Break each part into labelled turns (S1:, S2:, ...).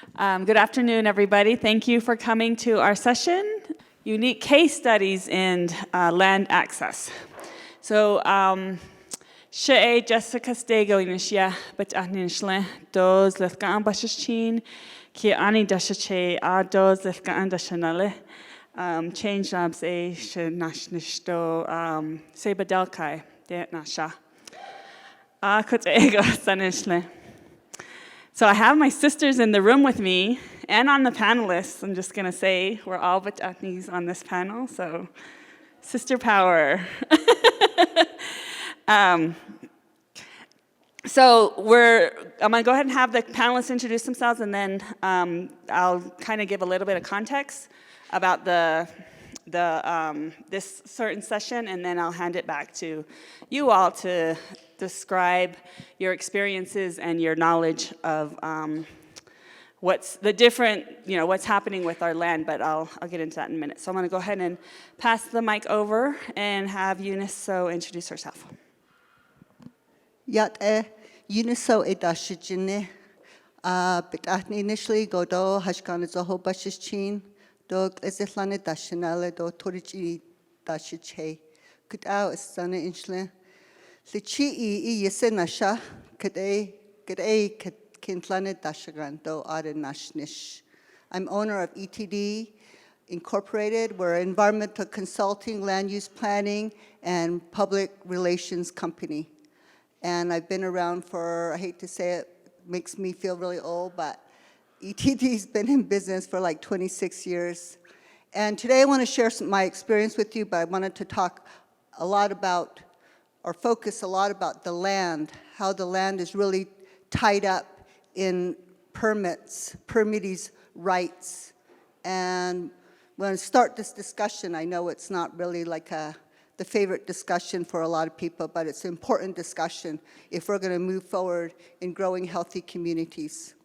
S1: Good afternoon, everybody. Thank you for coming to our session, Unique Case Studies in Land Access. So, Shea Jessica Stego Inishia, but Anishle, dos Lithgan Bashachin, Ki Ani Dashache, a dos Lithgan Dashanale, change labs a Shenashnisto, Sabadelkai, de Nasha. Kut Ego Sanishle. So I have my sisters in the room with me and on the panelists. I'm just going to say we're all Batatnis on this panel, so sister power. So I'm going to go ahead and have the panelists introduce themselves, and then I'll kind of give a little bit of context about this certain session, and then I'll hand it back to you all to describe your experiences and your knowledge of what's the different, what's happening with our land, but I'll get into that in a minute. So I'm going to go ahead and pass the mic over and have Eunice Tso introduce herself.
S2: Eunice Tso edashijine, but initially go do hashkan zoho bashichin, do ezitlane dashinale do torichi dashiche, could out stana inchle. Lichi yesenasha kade kintlane dashagan do are nashnish. I'm owner of ETD Incorporated. We're an environmental consulting, land use planning, and public relations company. And I've been around for, I hate to say it, makes me feel really old, but ETD's been in business for like 26 years. And today I want to share my experience with you, but I wanted to talk a lot about, or focus a lot about the land, how the land is really tied up in permits, permittees' rights. And when I start this discussion, I know it's not really like the favorite discussion for a lot of people, but it's an important discussion if we're going to move forward in growing healthy communities.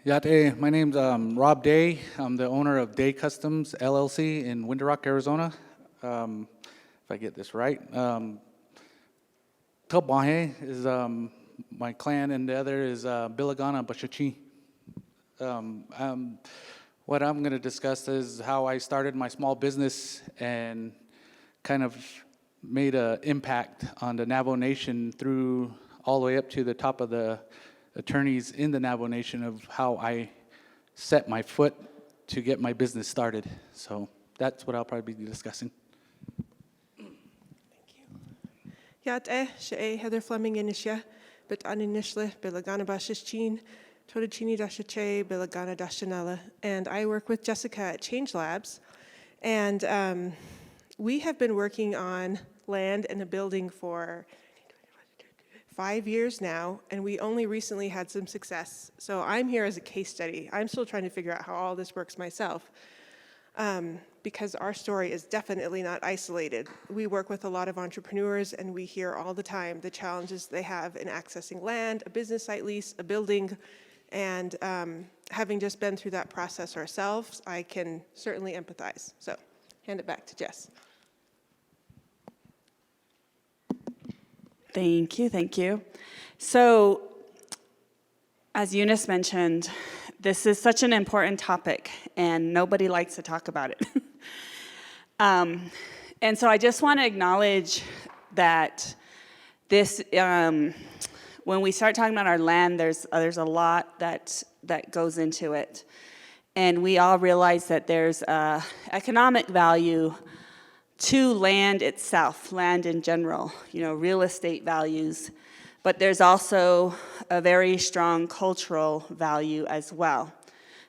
S3: Yate, my name's Rob Day. I'm the owner of Day Customs, LLC in Winter Rock, Arizona. If I get this right. Tabahe is my clan, and the other is Bilagana Bashachi. What I'm going to discuss is how I started my small business and kind of made an impact on the Navajo Nation through all the way up to the top of the attorneys in the Navajo Nation of how I set my foot to get my business started. So that's what I'll probably be discussing.
S4: Thank you. Yate, Shea Heather Fleming Inisha, but Aninishla, Bilagana Bashichin, Todachini Dashache, Bilagana Dashanala, and I work with Jessica at Change Labs. And we have been working on land and a building for 5 years now, and we only recently had some success. So I'm here as a case study. I'm still trying to figure out how all this works myself, because our story is definitely not isolated. We work with a lot of entrepreneurs, and we hear all the time the challenges they have in accessing land, a business site lease, a building, and having just been through that process ourselves, I can certainly empathize. So hand it back to Jess.
S1: Thank you. So, as Eunice mentioned, this is such an important topic, and nobody likes to talk about it. And so I just want to acknowledge that this, when we start talking about our land, there's a lot that goes into it. And we all realize that there's economic value to land itself, land in general, real estate values, but there's also a very strong cultural value as well.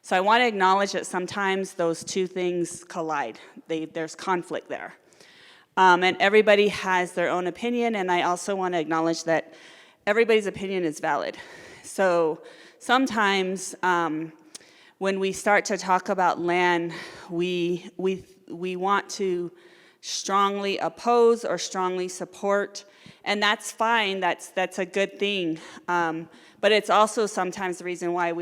S1: So I want to acknowledge that sometimes those two things collide. There's conflict there. And everybody has their own opinion, and I also want to acknowledge that everybody's opinion is valid. So sometimes when we start to talk about land, we want to strongly oppose or strongly support And that's fine, that's a good thing. But it's also sometimes the reason why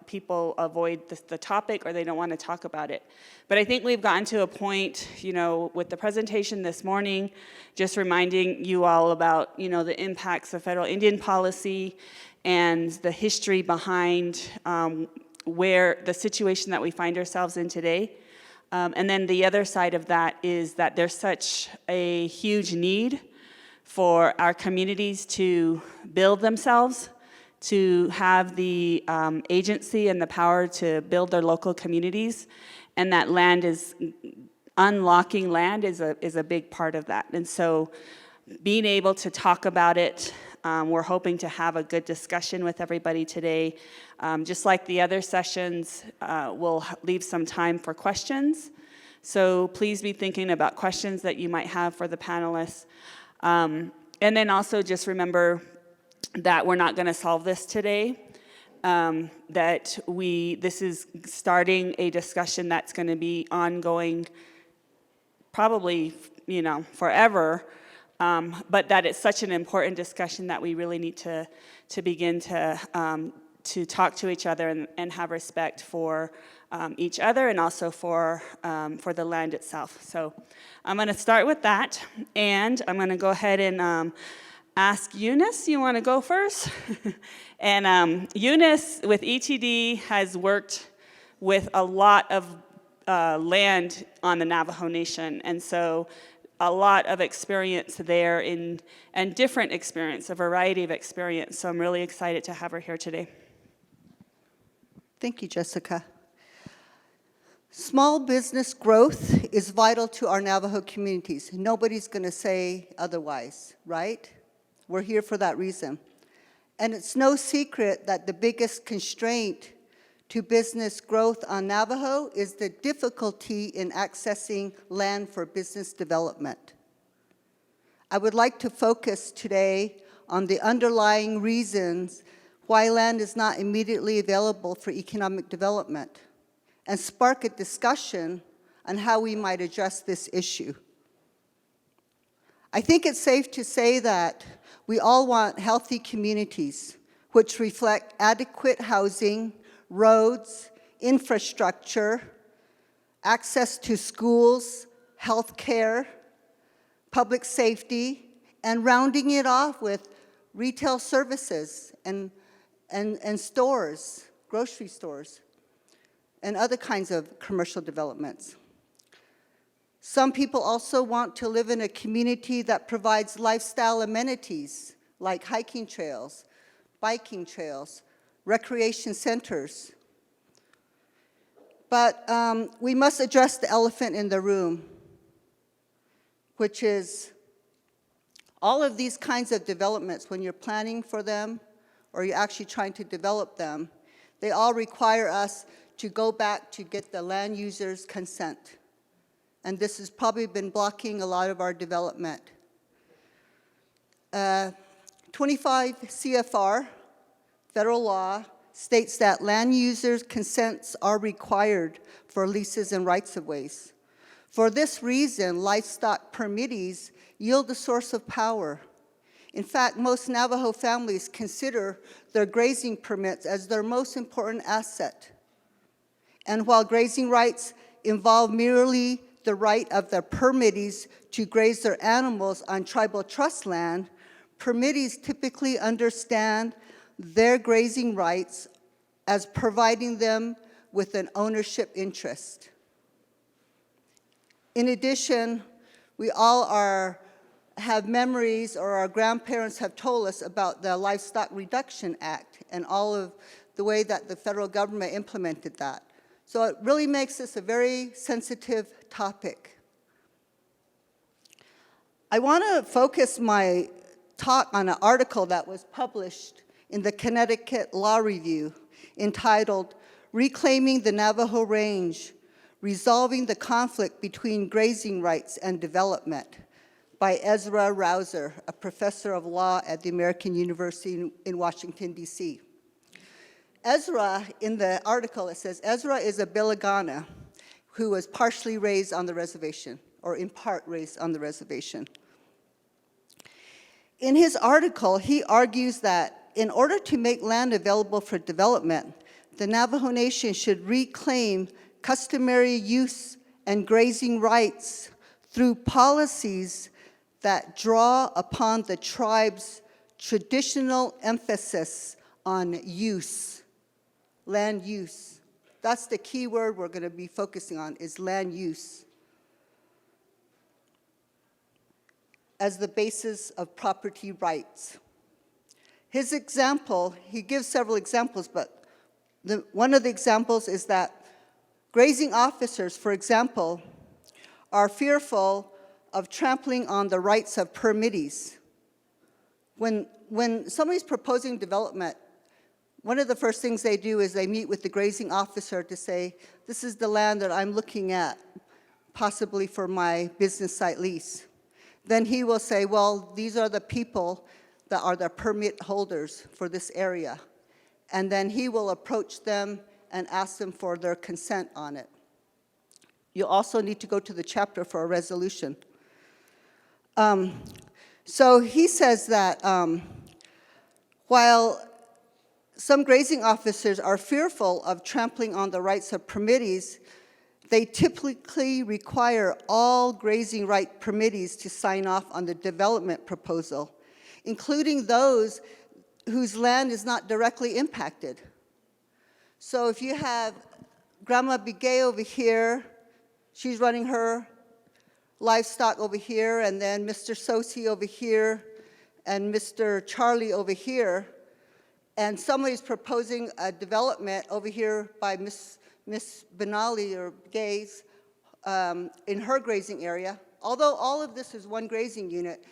S1: people avoid the topic or they don't want to talk about it. But I think we've gotten to a point, with the presentation this morning, just reminding you all about, the impacts of federal Indian policy and the history behind where the situation that we find ourselves in today. And then the other side of that is that there's such a huge need for our communities to build themselves, to have the agency and the power to build their local communities, and that unlocking land is a big part of that. And so being able to talk about it, we're hoping to have a good discussion with everybody today. Just like the other sessions, we'll leave some time for questions. So please be thinking about questions that you might have for the panelists. And then also just remember that we're not going to solve this today, that this is starting a discussion that's going to be ongoing probably, forever, but that it's such an important discussion that we really need to begin to talk to each other and have respect for each other and also for the land itself. So I'm going to start with that, and I'm going to go ahead and ask Eunice. You want to go first? And Eunice with ETD has worked with a lot of land on the Navajo Nation, and so a lot of experience there and different experience, a variety of experience. So I'm really excited to have her here today.
S2: Thank you, Jessica. Small business growth is vital to our Navajo communities. Nobody's going to say otherwise, right? We're here for that reason. And it's no secret that the biggest constraint to business growth on Navajo is the difficulty in accessing land for business development. I would like to focus today on the underlying reasons why land is not immediately available for economic development, and spark a discussion on how we might address this issue. I think it's safe to say that we all want healthy communities which reflect adequate housing, roads, infrastructure, access to schools, health care, public safety, and rounding it off with retail services and stores, grocery stores, and other kinds of commercial developments. Some people also want to live in a community that provides lifestyle amenities like hiking trails, biking trails, recreation centers. But we must address the elephant in the room, which is all of these kinds of developments, when you're planning for them or you're actually trying to develop them, they all require us to go back to get the land user's consent. And this has probably been blocking a lot of our development. 25 CFR, federal law, states that land users' consents are required for leases and rights-of-ways. For this reason, livestock permittees yield a source of power. In fact, most Navajo families consider their grazing permits as their most important asset. And while grazing rights involve merely the right of the permittees to graze their animals on tribal trust land, permittees typically understand their grazing rights as providing them with an ownership interest. In addition, we all have memories, or our grandparents have told us about the Livestock Reduction Act and all of the way that the federal government implemented that. So it really makes this a very sensitive topic. I want to focus my talk on an article that was published in the Connecticut Law Review entitled "Reclaiming the Navajo Range, Resolving the Conflict Between Grazing Rights and Development" by Ezra Rouser, a professor of law at the American University in Washington, D.C. Ezra, in the article, it says, Ezra is a Bilagana who was partially raised on the reservation, or in part raised on the reservation. In his article, he argues that in order to make land available for development, the Navajo Nation should reclaim customary use and grazing rights through policies that draw upon the tribe's traditional emphasis on use, land use. That's the key word we're going to be focusing on, is land use, as the basis of property rights. His example, he gives several examples, but one of the examples is that grazing officers, for example, are fearful of trampling on the rights of permittees. When somebody's proposing development, one of the first things they do is they meet with the grazing officer to say, this is the land that I'm looking at, possibly for my business site lease. Then he will say, well, these are the people that are the permit holders for this area. And then he will approach them and ask them for their consent on it. You also need to go to the chapter for a resolution. So he says that while some grazing officers are fearful of trampling on the rights of permittees, they typically require all grazing right permittees to sign off on the development proposal, including those whose land is not directly impacted. So if you have Grandma Bigay over here, she's running her livestock over here, and then Mr. Sosi over here, and Mr. Charlie over here, and somebody's proposing a development over here by Miss Benali or Gaze in her grazing area. Although all of this is one grazing unit,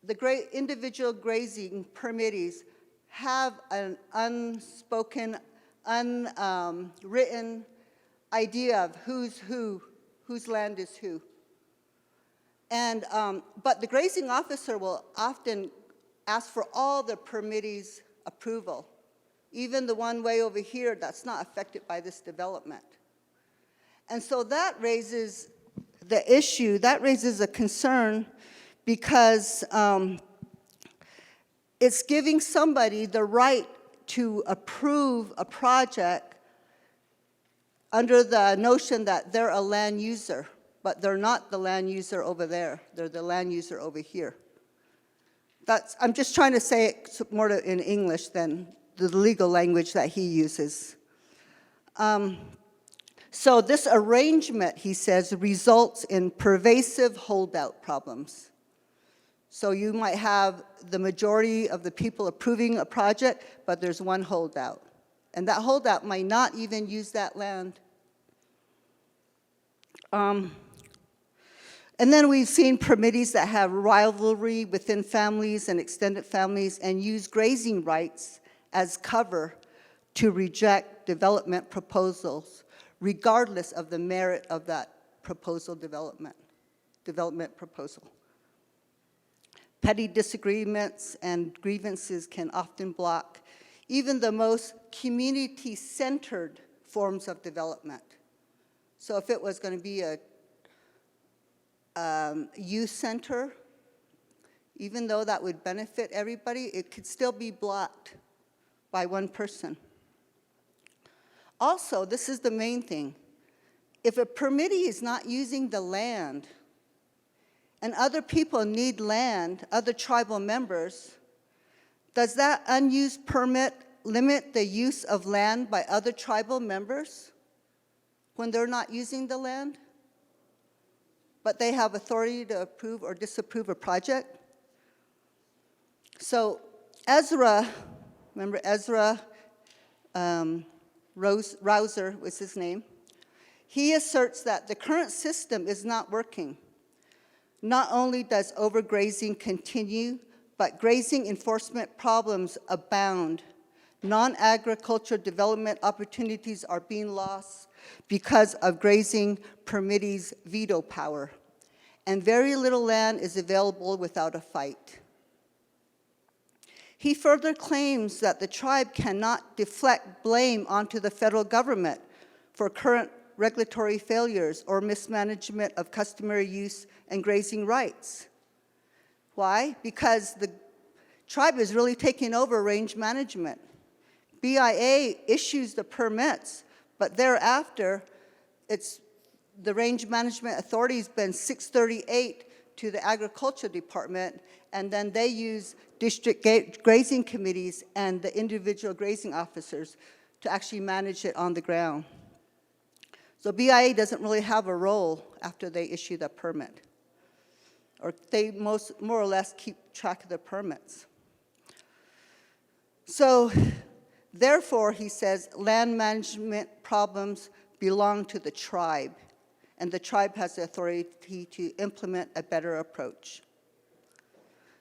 S2: the individual grazing permittees have an unspoken, unwritten idea of whose land is who. And, but the grazing officer will often ask for all the permittees' approval, even the one way over here that's not affected by this development. And so that raises the issue, that raises a concern, because it's giving somebody the right to approve a project under the notion that they're a land user, but they're not the land user over there. They're the land user over here. I'm just trying to say it more in English than the legal language that he uses. So this arrangement, he says, results in pervasive holdout problems. So you might have the majority of the people approving a project, but there's one holdout. And that holdout might not even use that land. And then we've seen permittees that have rivalry within families and extended families and use grazing rights as cover to reject development proposals, regardless of the merit of that development proposal. Petty disagreements and grievances can often block even the most community-centered forms of development. So if it was going to be a youth center, even though that would benefit everybody, it could still be blocked by one person. Also, this is the main thing. If a permittee is not using the land, and other people need land, other tribal members, does that unused permit limit the use of land by other tribal members when they're not using the land, but they have authority to approve or disapprove a project? So Ezra, remember Ezra Rouser was his name, he asserts that the current system is not working. Not only does overgrazing continue, but grazing enforcement problems abound. Non-agricultural development opportunities are being lost because of grazing permittees' veto power. And very little land is available without a fight. He further claims that the tribe cannot deflect blame onto the federal government for current regulatory failures or mismanagement of customary use and grazing rights. Why? Because the tribe is really taking over range management. BIA issues the permits, but thereafter, the range management authority's been 638 to the agriculture department, and then they use district grazing committees and the individual grazing officers to actually manage it on the ground. So BIA doesn't really have a role after they issue the permit, or they more or less keep track of the permits. So therefore, he says, land management problems belong to the tribe, and the tribe has the authority to implement a better approach.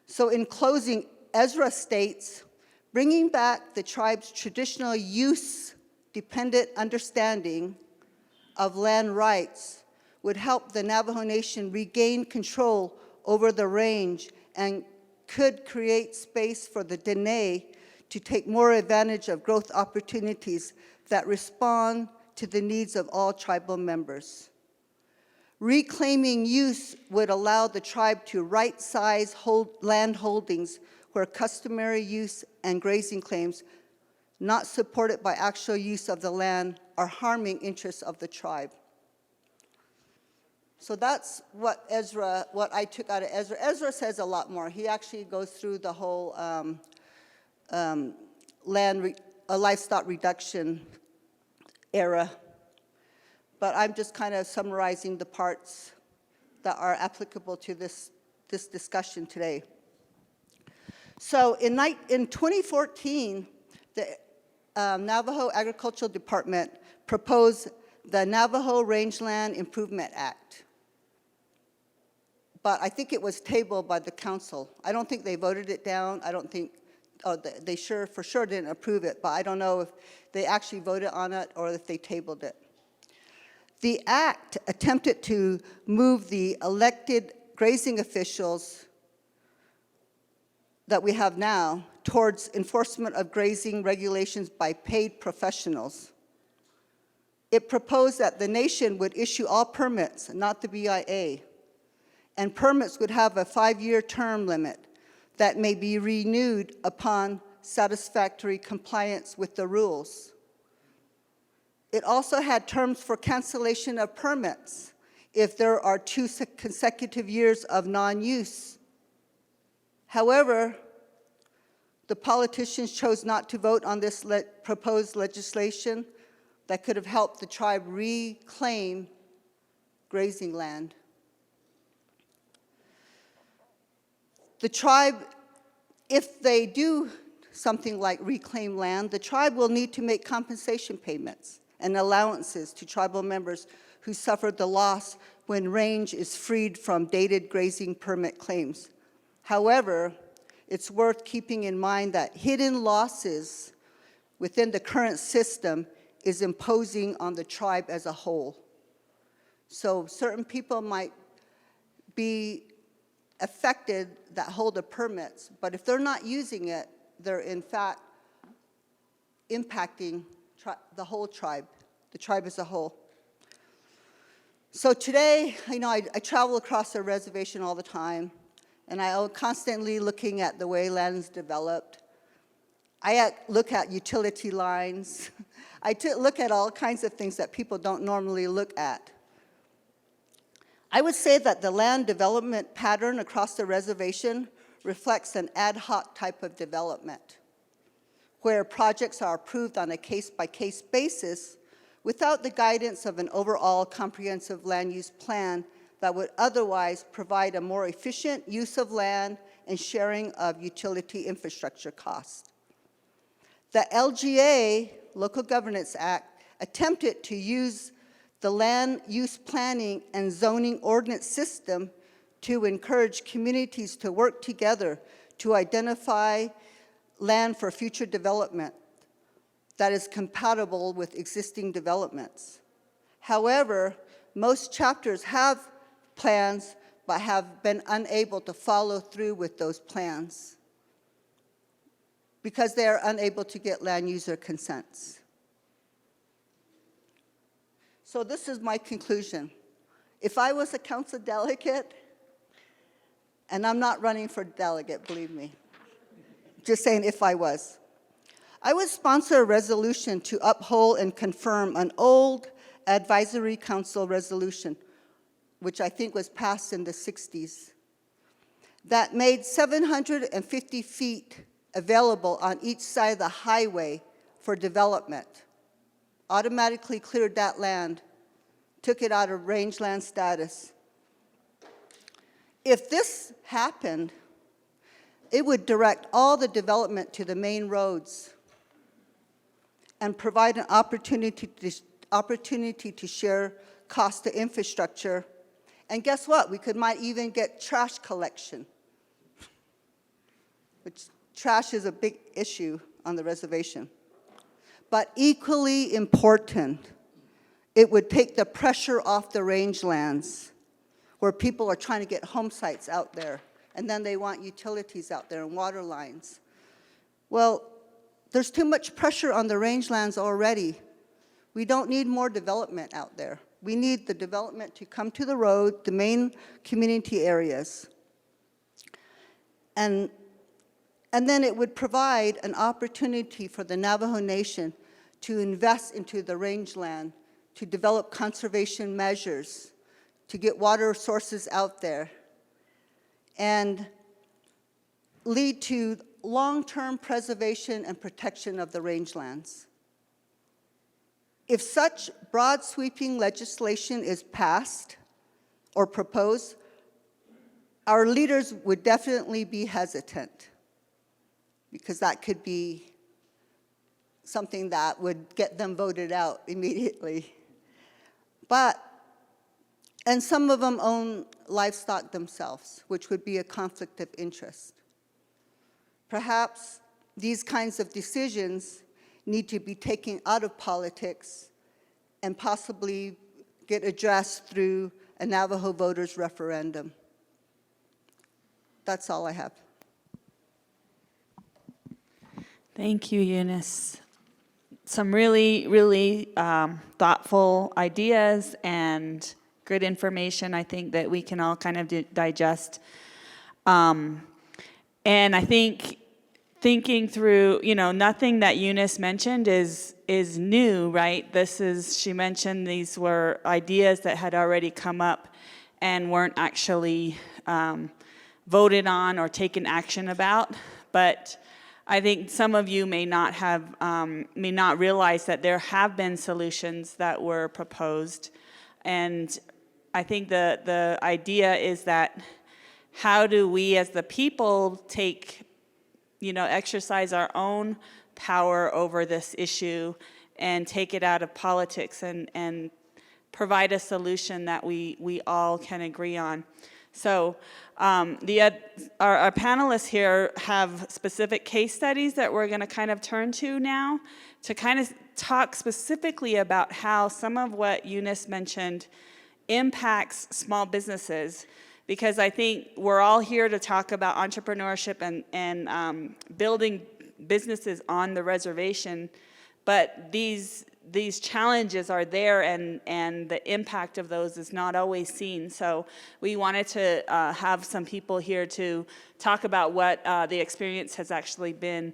S2: So in closing, Ezra states, bringing back the tribe's traditional use-dependent understanding of land rights would help the Navajo Nation regain control over the range and could create space for the Dene to take more advantage of growth opportunities that respond to the needs of all tribal members. Reclaiming use would allow the tribe to right-size land holdings where customary use and grazing claims not supported by actual use of the land are harming interests of the tribe. So that's what I took out of Ezra. Ezra says a lot more. He actually goes through the whole livestock reduction era. But I'm just kind of summarizing the parts that are applicable to this discussion today. So in 2014, the Navajo Agricultural Department proposed the Navajo Rangeland Improvement Act. But I think it was tabled by the council. I don't think they voted it down. I don't think, they for sure didn't approve it, but I don't know if they actually voted on it or if they tabled it. The act attempted to move the elected grazing officials that we have now towards enforcement of grazing regulations by paid professionals. It proposed that the nation would issue all permits, not the BIA, and permits would have a 5-year term limit that may be renewed upon satisfactory compliance with the rules. It also had terms for cancellation of permits if there are 2 consecutive years of non-use. However, the politicians chose not to vote on this proposed legislation that could have helped the tribe reclaim grazing land. The tribe, if they do something like reclaim land, the tribe will need to make compensation payments and allowances to tribal members who suffered the loss when range is freed from dated grazing permit claims. However, it's worth keeping in mind that hidden losses within the current system is imposing on the tribe as a whole. So certain people might be affected that hold the permits, but if they're not using it, they're in fact impacting the whole tribe, the tribe as a whole. So today, I travel across the reservation all the time, and I'm constantly looking at the way land's developed. I look at utility lines. I look at all kinds of things that people don't normally look at. I would say that the land development pattern across the reservation reflects an ad hoc type of development, where projects are approved on a case-by-case basis without the guidance of an overall comprehensive land use plan that would otherwise provide a more efficient use of land and sharing of utility infrastructure costs. The LGA, Local Governance Act, attempted to use the land use planning and zoning ordinance system to encourage communities to work together to identify land for future development that is compatible with existing developments. However, most chapters have plans but have been unable to follow through with those plans because they are unable to get land user consents. So this is my conclusion. If I was a council delegate, And I'm not running for delegate, believe me. Just saying if I was. I would sponsor a resolution to uphold and confirm an old advisory council resolution, which I think was passed in the 60s, that made 750 feet available on each side of the highway for development, automatically cleared that land, took it out of rangeland status. If this happened, it would direct all the development to the main roads and provide an opportunity to share cost to infrastructure. And guess what? Might even get trash collection, which trash is a big issue on the reservation. But equally important, it would take the pressure off the rangelands where people are trying to get home sites out there, and then they want utilities out there and water lines. Well, there's too much pressure on the rangelands already. We don't need more development out there. We need the development to come to the road, the main community areas. And then it would provide an opportunity for the Navajo Nation to invest into the rangeland, to develop conservation measures, to get water sources out there, and lead to long-term preservation and protection of the rangelands. If such broad sweeping legislation is passed or proposed, our leaders would definitely be hesitant, because that could be something that would get them voted out immediately. And some of them own livestock themselves, which would be a conflict of interest. Perhaps these kinds of decisions need to be taken out of politics and possibly get addressed through a Navajo voters referendum. That's all I have.
S1: Thank you, Eunice. Some really, really thoughtful ideas and good information, I think, that we can all kind of digest. And I think thinking through, nothing that Eunice mentioned is new, right? She mentioned these were ideas that had already come up and weren't actually voted on or taken action about. But I think some of you may not realize that there have been solutions that were proposed. And I think the idea is that how do we as the people exercise our own power over this issue and take it out of politics and provide a solution that we all can agree on. So our panelists here have specific case studies that we're going to kind of turn to now to kind of talk specifically about how some of what Eunice mentioned impacts small businesses, because I think we're all here to talk about entrepreneurship and building businesses on the reservation, but these challenges are there, and the impact of those is not always seen. So we wanted to have some people here to talk about what the experience has actually been,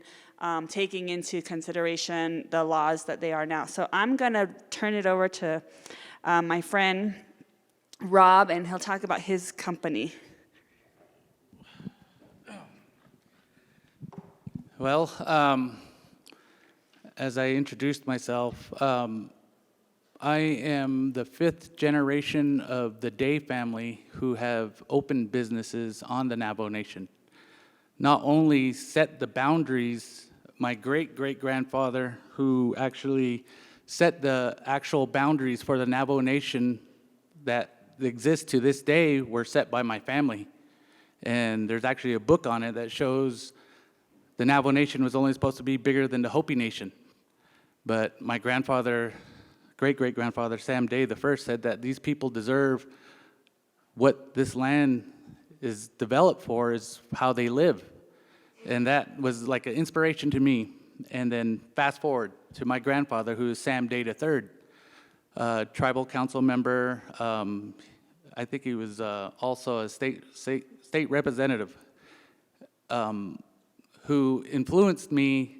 S1: taking into consideration the laws that they are now. So I'm going to turn it over to my friend Rob, and he'll talk about his company.
S3: Well, as I introduced myself, I am the 5th generation of the Day family who have opened businesses on the Navajo Nation. Not only set the boundaries, my great-great-grandfather, who actually set the actual boundaries for the Navajo Nation that exist to this day, were set by my family. And there's actually a book on it that shows the Navajo Nation was only supposed to be bigger than the Hopi Nation. But my grandfather, great-great-grandfather, Sam Day I, said that these people deserve what this land is developed for, is how they live. And that was like an inspiration to me. And then fast forward to my grandfather, who is Sam Day III, tribal council member. I think he was also a state state representative who influenced me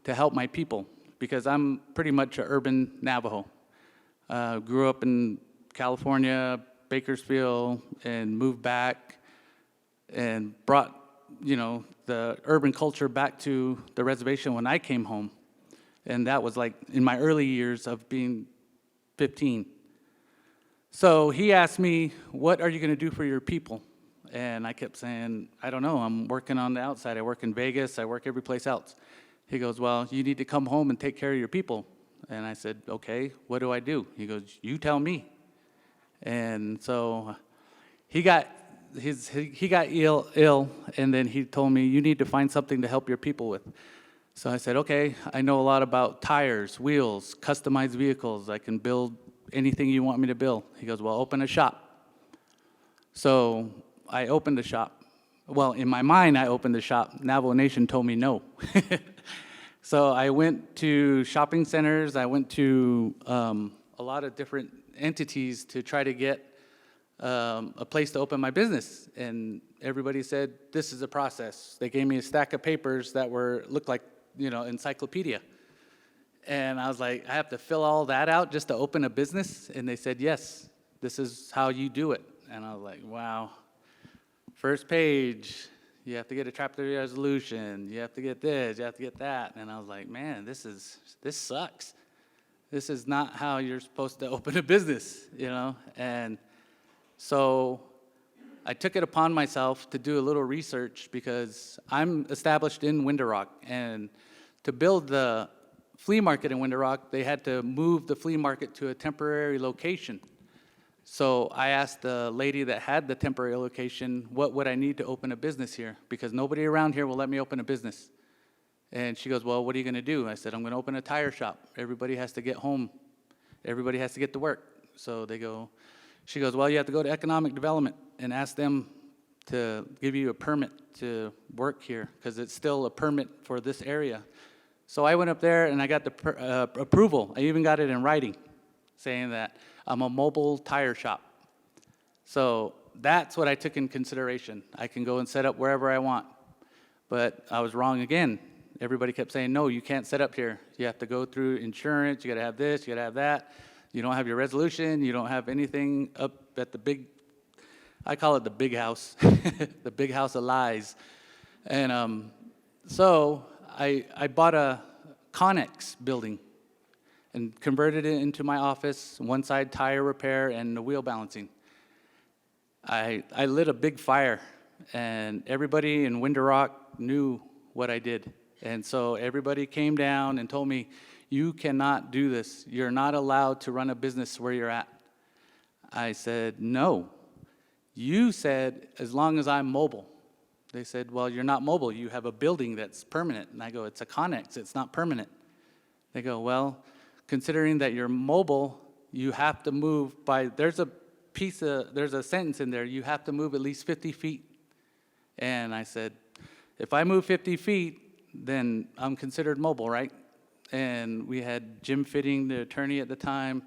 S3: to help my people, because I'm pretty much an urban Navajo. Grew up in California, Bakersfield, and moved back and brought, the urban culture back to the reservation when I came home. And that was like in my early years of being 15. So he asked me, what are you going to do for your people? And I kept saying, I don't know, I'm working on the outside. I work in Vegas, I work every place else. He goes, well, you need to come home and take care of your people. And I said, okay, what do I do? He goes, you tell me. And so he got ill, and then he told me, you need to find something to help your people with. So I said, okay, I know a lot about tires, wheels, customized vehicles. I can build anything you want me to build. He goes, well, open a shop. So I opened a shop. Well, in my mind, I opened the shop. Navajo Nation told me no. So I went to shopping centers. I went to a lot of different entities to try to get a place to open my business. And everybody said, this is a process. They gave me a stack of papers that looked like, encyclopedia. And I was like, I have to fill all that out just to open a business? And they said, yes, this is how you do it. And I was like, wow. First page, you have to get a chapter resolution, you have to get this, you have to get that. And I was like, man, this sucks. This is not how you're supposed to open a business, And so I took it upon myself to do a little research, because I'm established in Window Rock. And to build the flea market in Window Rock, they had to move the flea market to a temporary location. So I asked the lady that had the temporary location, what would I need to open a business here? Because nobody around here will let me open a business. And she goes, well, what are you going to do? I said, I'm going to open a tire shop. Everybody has to get home. Everybody has to get to work. So she goes, well, you have to go to economic development and ask them to give you a permit to work here, because it's still a permit for this area. So I went up there and I got the approval. I even got it in writing, saying that I'm a mobile tire shop. So that's what I took in consideration. I can go and set up wherever I want. But I was wrong again. Everybody kept saying, no, you can't set up here. You have to go through insurance, you gotta have this, you gotta have that. You don't have your resolution, you don't have anything up at I call it the big house, the big house of lies. And so I bought a Connex building and converted it into my office, one side tire repair and the wheel balancing. I lit a big fire, and everybody in Window Rock knew what I did. And so everybody came down and told me, you cannot do this. You're not allowed to run a business where you're at. I said, no. You said, as long as I'm mobile. They said, well, you're not mobile. You have a building that's permanent. And I go, it's a Connex. It's not permanent. They go, well, considering that you're mobile, you have to move there's a sentence in there, you have to move at least 50 feet. And I said, if I move 50 feet, then I'm considered mobile, right? And we had Jim Fitting, the attorney at the time,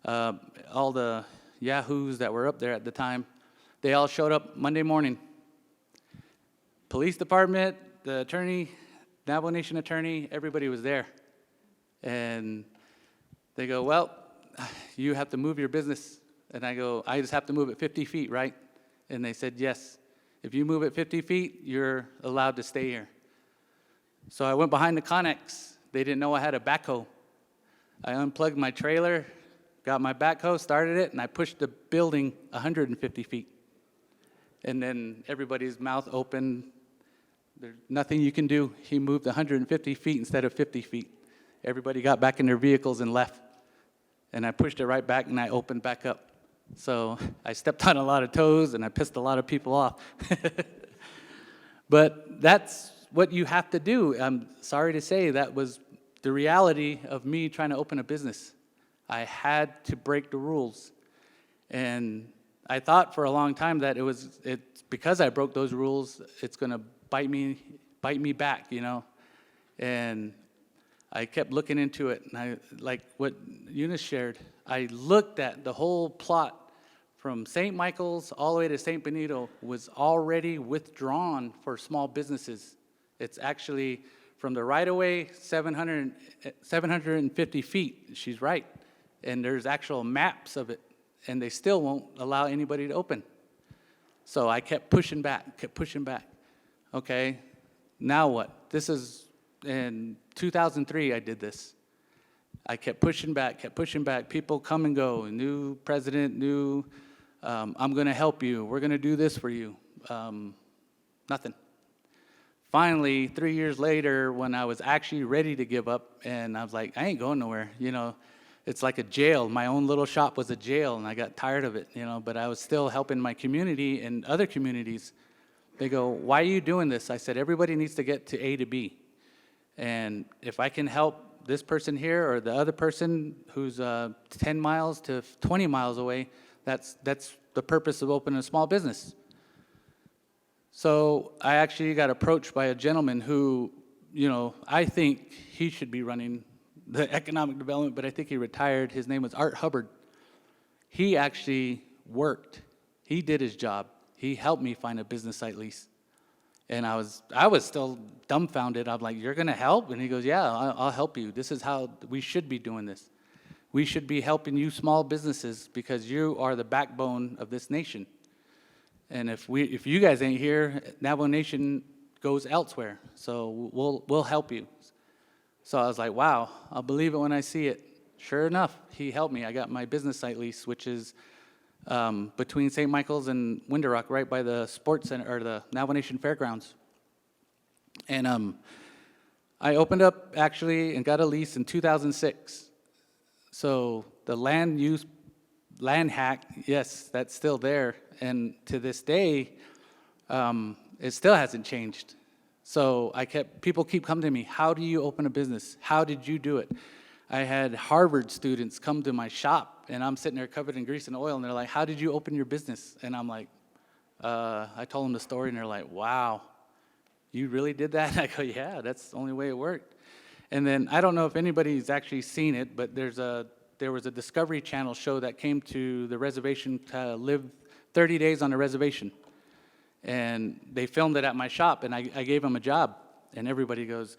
S3: all the yahoos that were up there at the time. They all showed up Monday morning. Police department, the attorney, Navajo Nation attorney, everybody was there. And they go, well, you have to move your business. And I go, I just have to move it 50 feet, right? And they said, yes. If you move it 50 feet, you're allowed to stay here. So I went behind the Connex. They didn't know I had a backhoe. I unplugged my trailer, got my backhoe, started it, and I pushed the building 150 feet. And then everybody's mouth opened. There's nothing you can do. He moved 150 feet instead of 50 feet. Everybody got back in their vehicles and left. And I pushed it right back, and I opened back up. So I stepped on a lot of toes, and I pissed a lot of people off. But that's what you have to do. I'm sorry to say that was the reality of me trying to open a business. I had to break the rules. And I thought for a long time that it's because I broke those rules, it's going to bite me back, And I kept looking into it, and like what Eunice shared, I looked at the whole plot from St. Michael's all the way to St. Benito was already withdrawn for small businesses. It's actually from the right-of-way, 750 feet. She's right. And there's actual maps of it, and they still won't allow anybody to open. So I kept pushing back. Okay, now what? This is in 2003 I did this. I kept pushing back. People come and go. New president, I'm going to help you. We're going to do this for you. Nothing. Finally, 3 years later, when I was actually ready to give up, and I was like, I ain't going nowhere. It's like a jail. My own little shop was a jail, and I got tired of it, but I was still helping my community and other communities. They go, why are you doing this? I said, everybody needs to get to A to B. And if I can help this person here or the other person who's 10 miles to 20 miles away, that's the purpose of opening a small business. So I actually got approached by a gentleman who, I think he should be running the economic development, but I think he retired. His name was Art Hubbard. He actually worked. He did his job. He helped me find a business site lease. And I was still dumbfounded. I'm like, you're going to help? And he goes, yeah, I'll help you. This is how we should be doing this. We should be helping you small businesses because you are the backbone of this nation. And if you guys ain't here, Navajo Nation goes elsewhere. So we'll help you. So I was like, wow, I'll believe it when I see it. Sure enough, he helped me. I got my business site lease, which is between St. Michael's and Winter Rock, right by the sports center, or the Navajo Nation Fairgrounds. And I opened up, actually, and got a lease in 2006. So the land hack, yes, that's still there. And to this day, it still hasn't changed. So people keep coming to me, how do you open a business? How did you do it? I had Harvard students come to my shop, and I'm sitting there covered in grease and oil, and they're like, how did you open your business? And I'm like, I told them the story, and they're like, wow, you really did that? And I go, yeah, that's the only way it worked. And then I don't know if anybody's actually seen it, but there was a Discovery Channel show that came to the reservation to live 30 days on the reservation. And they filmed it at my shop, and I gave them a job. And everybody goes,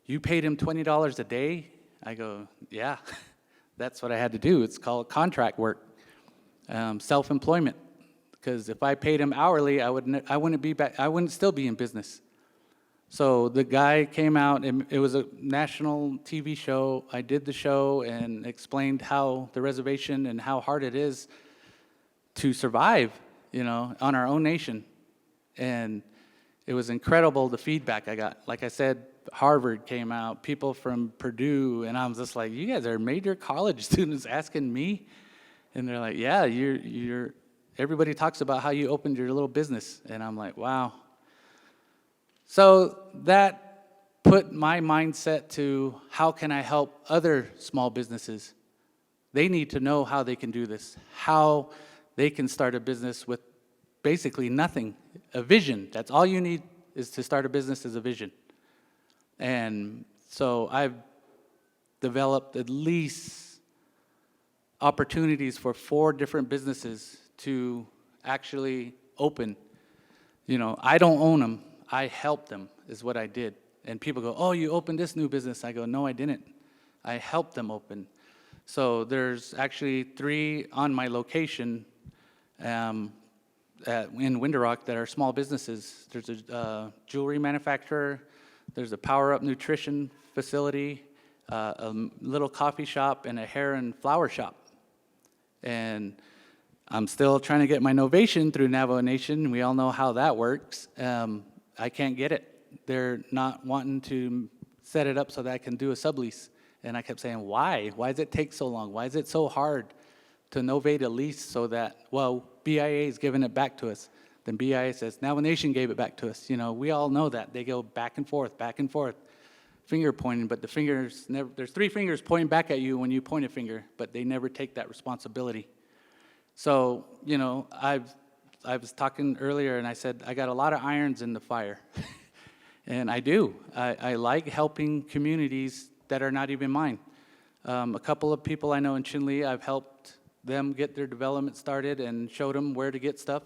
S3: you paid him $20 a day? I go, yeah, that's what I had to do. It's called contract work, self-employment. Because if I paid him hourly, I wouldn't still be in business. So the guy came out, and it was a national TV show. I did the show and explained how the reservation and how hard it is to survive, on our own nation. And it was incredible, the feedback I got. Like I said, Harvard came out, people from Purdue, and I was just like, you guys are major college students asking me? And they're like, yeah, everybody talks about how you opened your little business. And I'm like, wow. So that put my mindset to how can I help other small businesses? They need to know how they can do this, how they can start a business with basically nothing, a vision. That's all you need is to start a business is a vision. And so I've developed at least opportunities for 4 different businesses to actually open. I don't own them. I help them is what I did. And people go, oh, you opened this new business. I go, no, I didn't. I helped them open. So there's actually 3 on my location in Winter Rock that are small businesses. There's a jewelry manufacturer. There's a Power Up Nutrition facility, a little coffee shop, and a hair and flower shop. And I'm still trying to get my novation through Navajo Nation. We all know how that works. I can't get it. They're not wanting to set it up so that I can do a sublease. And I kept saying, why? Why does it take so long? Why is it so hard to novate a lease so that, well, BIA is giving it back to us. Then BIA says, Navajo Nation gave it back to us. We all know that. They go back and forth, finger pointing, but the fingers never, there's 3 fingers pointing back at you when you point a finger, but they never take that responsibility. So, I was talking earlier and I said, I got a lot of irons in the fire. And I do. I like helping communities that are not even mine. A couple of people I know in Chinle I've helped them get their development started and showed them where to get stuff.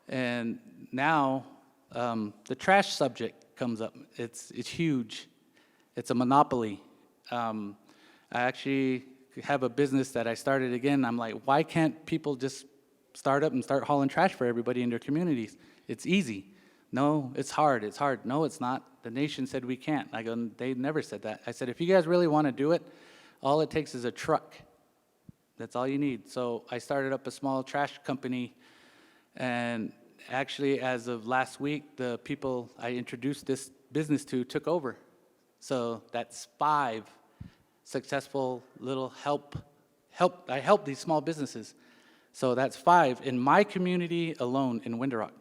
S3: And now the trash subject comes up. It's huge. It's a monopoly. I actually have a business that I started again. I'm like, why can't people just start up and start hauling trash for everybody in their communities? It's easy. No, it's hard. It's hard. No, it's not. The nation said we can't. I go, they never said that. I said, if you guys really want to do it, all it takes is a truck. That's all you need. So I started up a small trash company, and actually, as of last week, the people I introduced this business to took over. So that's 5 successful little I help these small businesses. So that's 5 in my community alone in Winter Rock.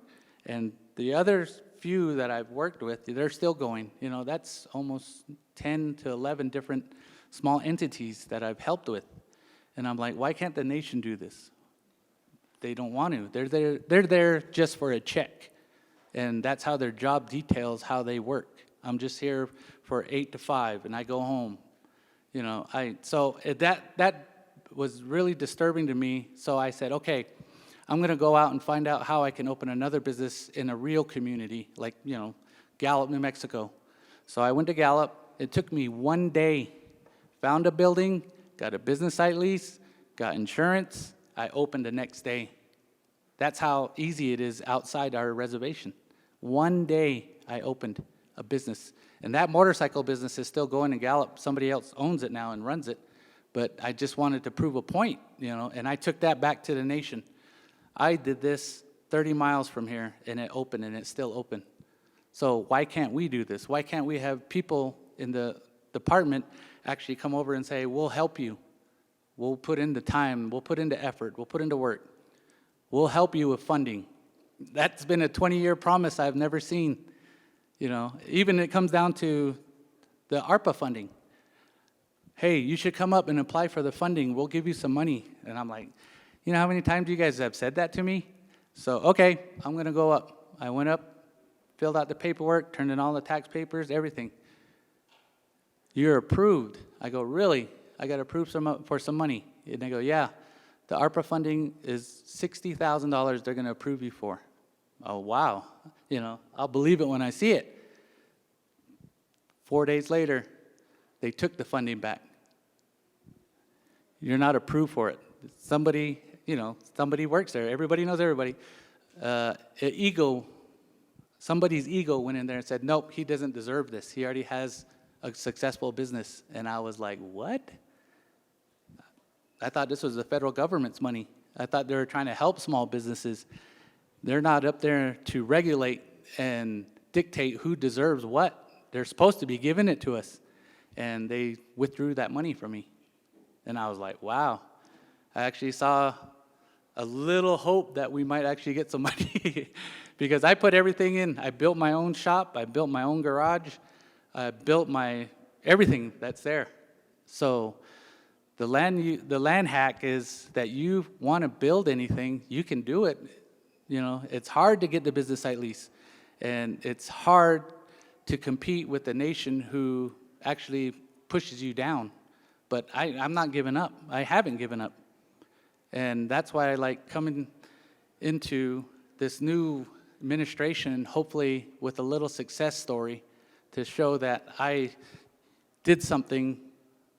S3: And the other few that I've worked with, they're still going. You know, that's almost 10 to 11 different small entities that I've helped with. And I'm like, why can't the nation do this? They don't want to. They're there just for a check. And that's how their job details how they work. I'm just here for 8 to 5, and I go home. You know, so that was really disturbing to me. So I said, okay, I'm going to go out and find out how I can open another business in a real community, like, you know, Gallup, New Mexico. So I went to Gallup. It took me 1 day. Found a building, got a business site lease, got insurance. I opened the next day. That's how easy it is outside our reservation. 1 day I opened a business. And that motorcycle business is still going in Gallup. Somebody else owns it now and runs it. But I just wanted to prove a point, you know, and I took that back to the nation. I did this 30 miles from here, and it opened, and it's still open. So why can't we do this? Why can't we have people in the department actually come over and say, we'll help you. We'll put in the time. We'll put into effort. We'll put into work. We'll help you with funding. That's been a 20-year promise I've never seen. You know, even it comes down to the ARPA funding. Hey, you should come up and apply for the funding. We'll give you some money. And I'm like, you know how many times you guys have said that to me? So, okay, I'm going to go up. I went up, filled out the paperwork, turned in all the tax papers, everything. You're approved. I go, really? I got approved for some money. And they go, yeah, the ARPA funding is $60,000 they're going to approve you for. Oh, wow. You know, I'll believe it when I see it. 4 days later, they took the funding back. You're not approved for it. Somebody, you know, somebody works there. Everybody knows everybody. Somebody's ego went in there and said, nope, he doesn't deserve this. He already has a successful business. And I was like, what? I thought this was the federal government's money. I thought they were trying to help small businesses. They're not up there to regulate and dictate who deserves what. They're supposed to be giving it to us. And they withdrew that money from me. And I was like, wow. I actually saw a little hope that we might actually get some money. Because I put everything in. I built my own shop. I built my own garage. I built everything that's there. So the land hack is that you want to build anything, you can do it. You know, it's hard to get the business site lease. And it's hard to compete with a nation who actually pushes you down. But I'm not giving up. I haven't given up. And that's why I like coming into this new administration, hopefully with a little success story, to show that I did something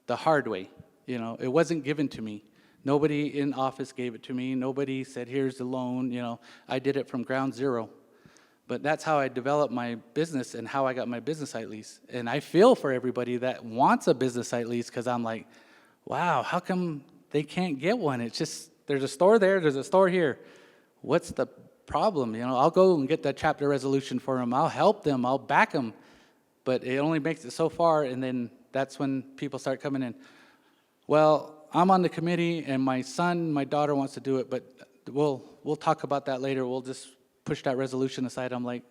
S3: the hard way. You know, it wasn't given to me. Nobody in office gave it to me. Nobody said, here's the loan. You know, I did it from ground zero. But that's how I developed my business and how I got my business site lease. And I feel for everybody that wants a business site lease, because I'm like, wow, how come they can't get one? It's just, there's a store there, there's a store here. What's the problem? You know, I'll go and get that chapter resolution for them. I'll help them. I'll back them. But it only makes it so far, and then that's when people start coming in. Well, I'm on the committee, and my daughter wants to do it, but we'll talk about that later. We'll just push that resolution aside. I'm like,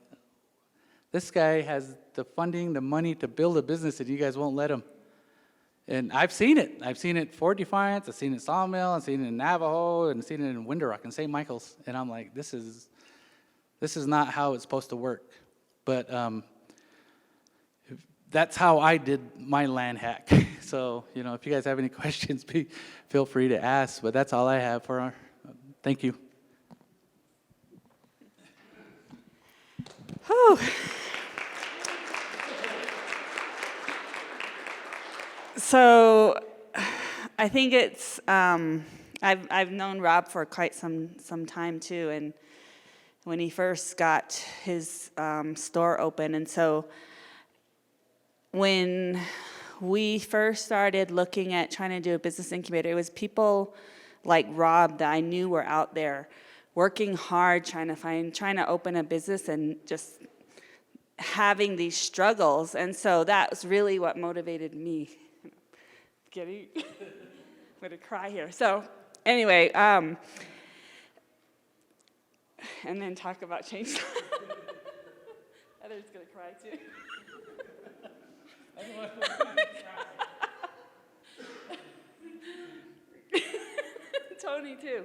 S3: this guy has the funding, the money to build a business, and you guys won't let him. And I've seen it. I've seen it Fort Defiance. I've seen it in Sawmill. I've seen it in Navajo, and seen it in Winter Rock and St. Michael's. And I'm like, this is not how it's supposed to work. But that's how I did my land hack. So, if you guys have any questions, feel free to ask, but that's all I have for our, thank you.
S1: Whew. So I think it's, I've known Rob for quite some time too, and when he first got his store open. And so when we first started looking at trying to do a business incubator, it was people like Rob that I knew were out there working hard, trying to open a business and just having these struggles. And so that was really what motivated me. I'm gonna cry here. So anyway, and then talk about change. Heather's gonna cry too. Tony too.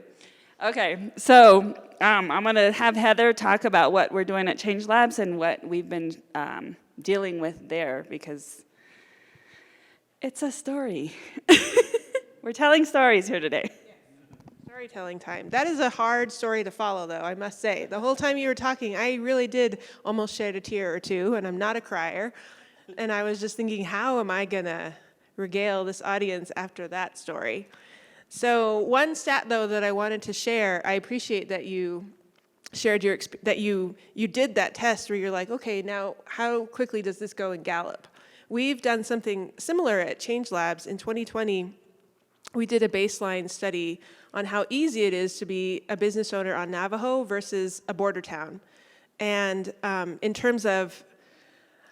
S1: Okay, so I'm gonna have Heather talk about what we're doing at Change Labs and what we've been dealing with there, because it's a story. We're telling stories here today.
S4: Storytelling time. That is a hard story to follow, though, I must say. The whole time you were talking, I really did almost shed a tear or two, and I'm not a crier. And I was just thinking, how am I going to regale this audience after that story? So one stat, though, that I wanted to share, I appreciate that you shared that you did that test where you're like, okay, now how quickly does this go in Gallup? We've done something similar at Change Labs. In 2020, we did a baseline study on how easy it is to be a business owner on Navajo versus a border town. And in terms of,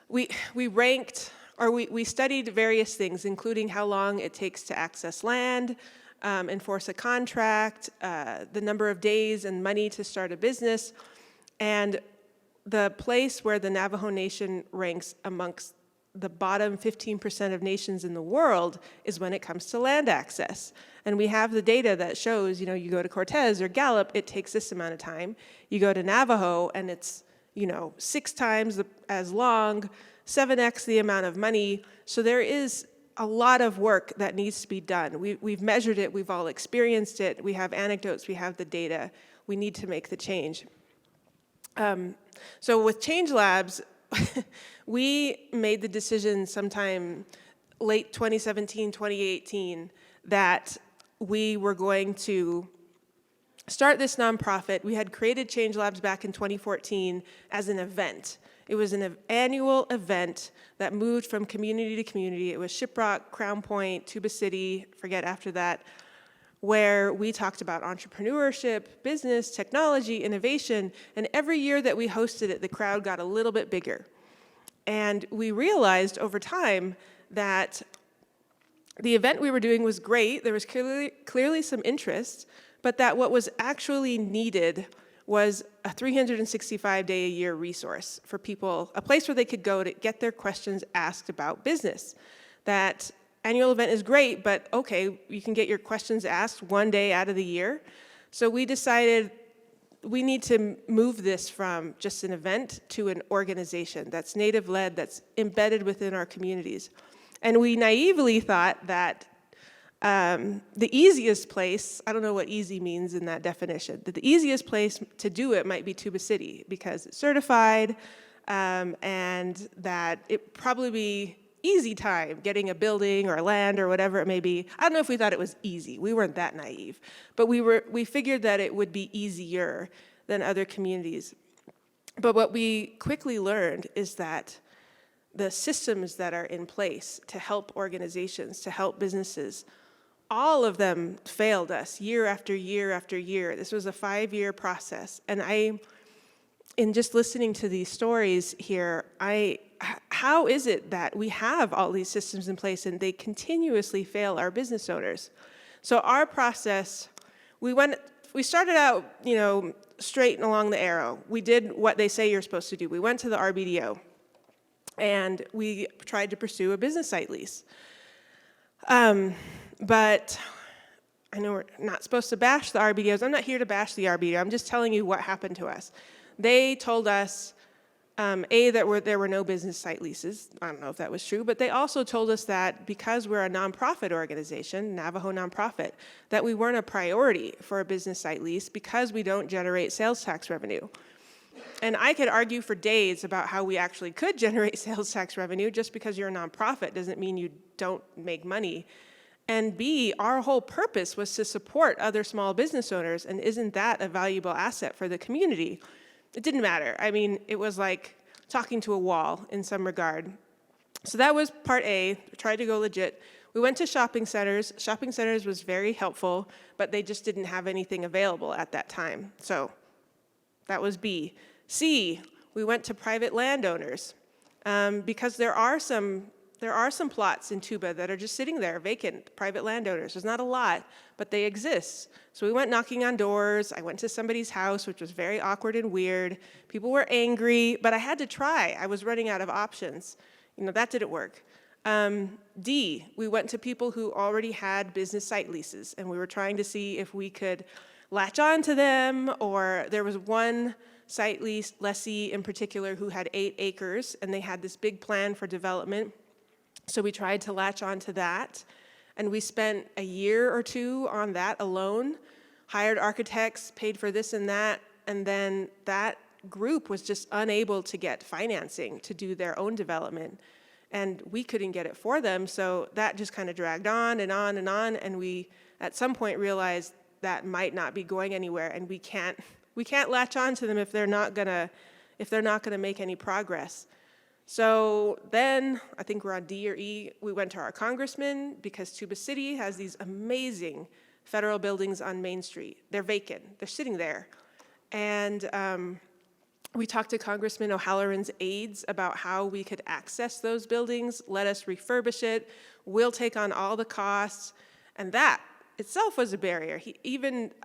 S4: we ranked, or we studied various things, including how long it takes to access land, enforce a contract, the number of days and money to start a business. And the place where the Navajo Nation ranks amongst the bottom 15% of nations in the world is when it comes to land access. And we have the data that shows, you go to Cortez or Gallup, it takes this amount of time. You go to Navajo and it's, 6 times as long, 7x the amount of money. So there is a lot of work that needs to be done. We've measured it, we've all experienced it, we have anecdotes, we have the data. We need to make the change. So with Change Labs, we made the decision sometime late 2017, 2018, that we were going to start this nonprofit. We had created Change Labs back in 2014 as an event. It was an annual event that moved from community to community. It was Shiprock, Crown Point, Tuba City, forget after that, where we talked about entrepreneurship, business, technology, innovation, and every year that we hosted it, the crowd got a little bit bigger. And we realized over time that the event we were doing was great, there was clearly some interest, but that what was actually needed was a 365-day-a-year resource for people, a place where they could go to get their questions asked about business. That annual event is great, but okay, you can get your questions asked one day out of the year. So we decided we need to move this from just an event to an organization that's Native-led, that's embedded within our communities. And we naively thought that the easiest place, I don't know what easy means in that definition, that the easiest place to do it might be Tuba City because it's certified, and that it probably be easy time getting a building or land or whatever it may be. I don't know if we thought it was easy. We weren't that naive. But we figured that it would be easier than other communities. But what we quickly learned is that the systems that are in place to help organizations, to help businesses, all of them failed us year after year after year. This was a 5-year process. And in just listening to these stories here, how is it that we have all these systems in place and they continuously fail our business owners? So our process, we started out, straight along the arrow. We did what they say you're supposed to do. We went to the RBDO and we tried to pursue a business site lease. But I know we're not supposed to bash the RBDOs. I'm not here to bash the RBDO. I'm just telling you what happened to us. They told us, There were no business site leases. I don't know if that was true, but they also told us that because we're a nonprofit organization, Navajo nonprofit, that we weren't a priority for a business site lease because we don't generate sales tax revenue. And I could argue for days about how we actually could generate sales tax revenue. Just because you're a nonprofit doesn't mean you don't make money. And B, our whole purpose was to support other small business owners, and isn't that a valuable asset for the community? It didn't matter. I mean, it was like talking to a wall in some regard. So that was part A, tried to go legit. We went to shopping centers. Shopping centers was very helpful, but they just didn't have anything available at that time. So that was B. C, we went to private landowners because there are some plots in Tuba that are just sitting there vacant, private landowners. There's not a lot, but they exist. So we went knocking on doors. I went to somebody's house, which was very awkward and weird. People were angry, but I had to try. I was running out of options. That didn't work. D, we went to people who already had business site leases, and we were trying to see if we could latch on to them, or there was one site lessee in particular who had 8 acres, and they had this big plan for development. So we tried to latch on to that, and we spent a year or 2 on that alone, hired architects, paid for this and that, and then that group was just unable to get financing to do their own development, and we couldn't get it for them, so that just kind of dragged on and on and on, and we at some point realized that might not be going anywhere, and we can't latch on to them if they're not gonna make any progress. So then, I think we're on D or E, we went to our congressman because Tuba City has these amazing federal buildings on Main Street. They're vacant, they're sitting there. And we talked to Congressman O'Halloran's aides about how we could access those buildings, let us refurbish it, we'll take on all the costs, and that itself was a barrier.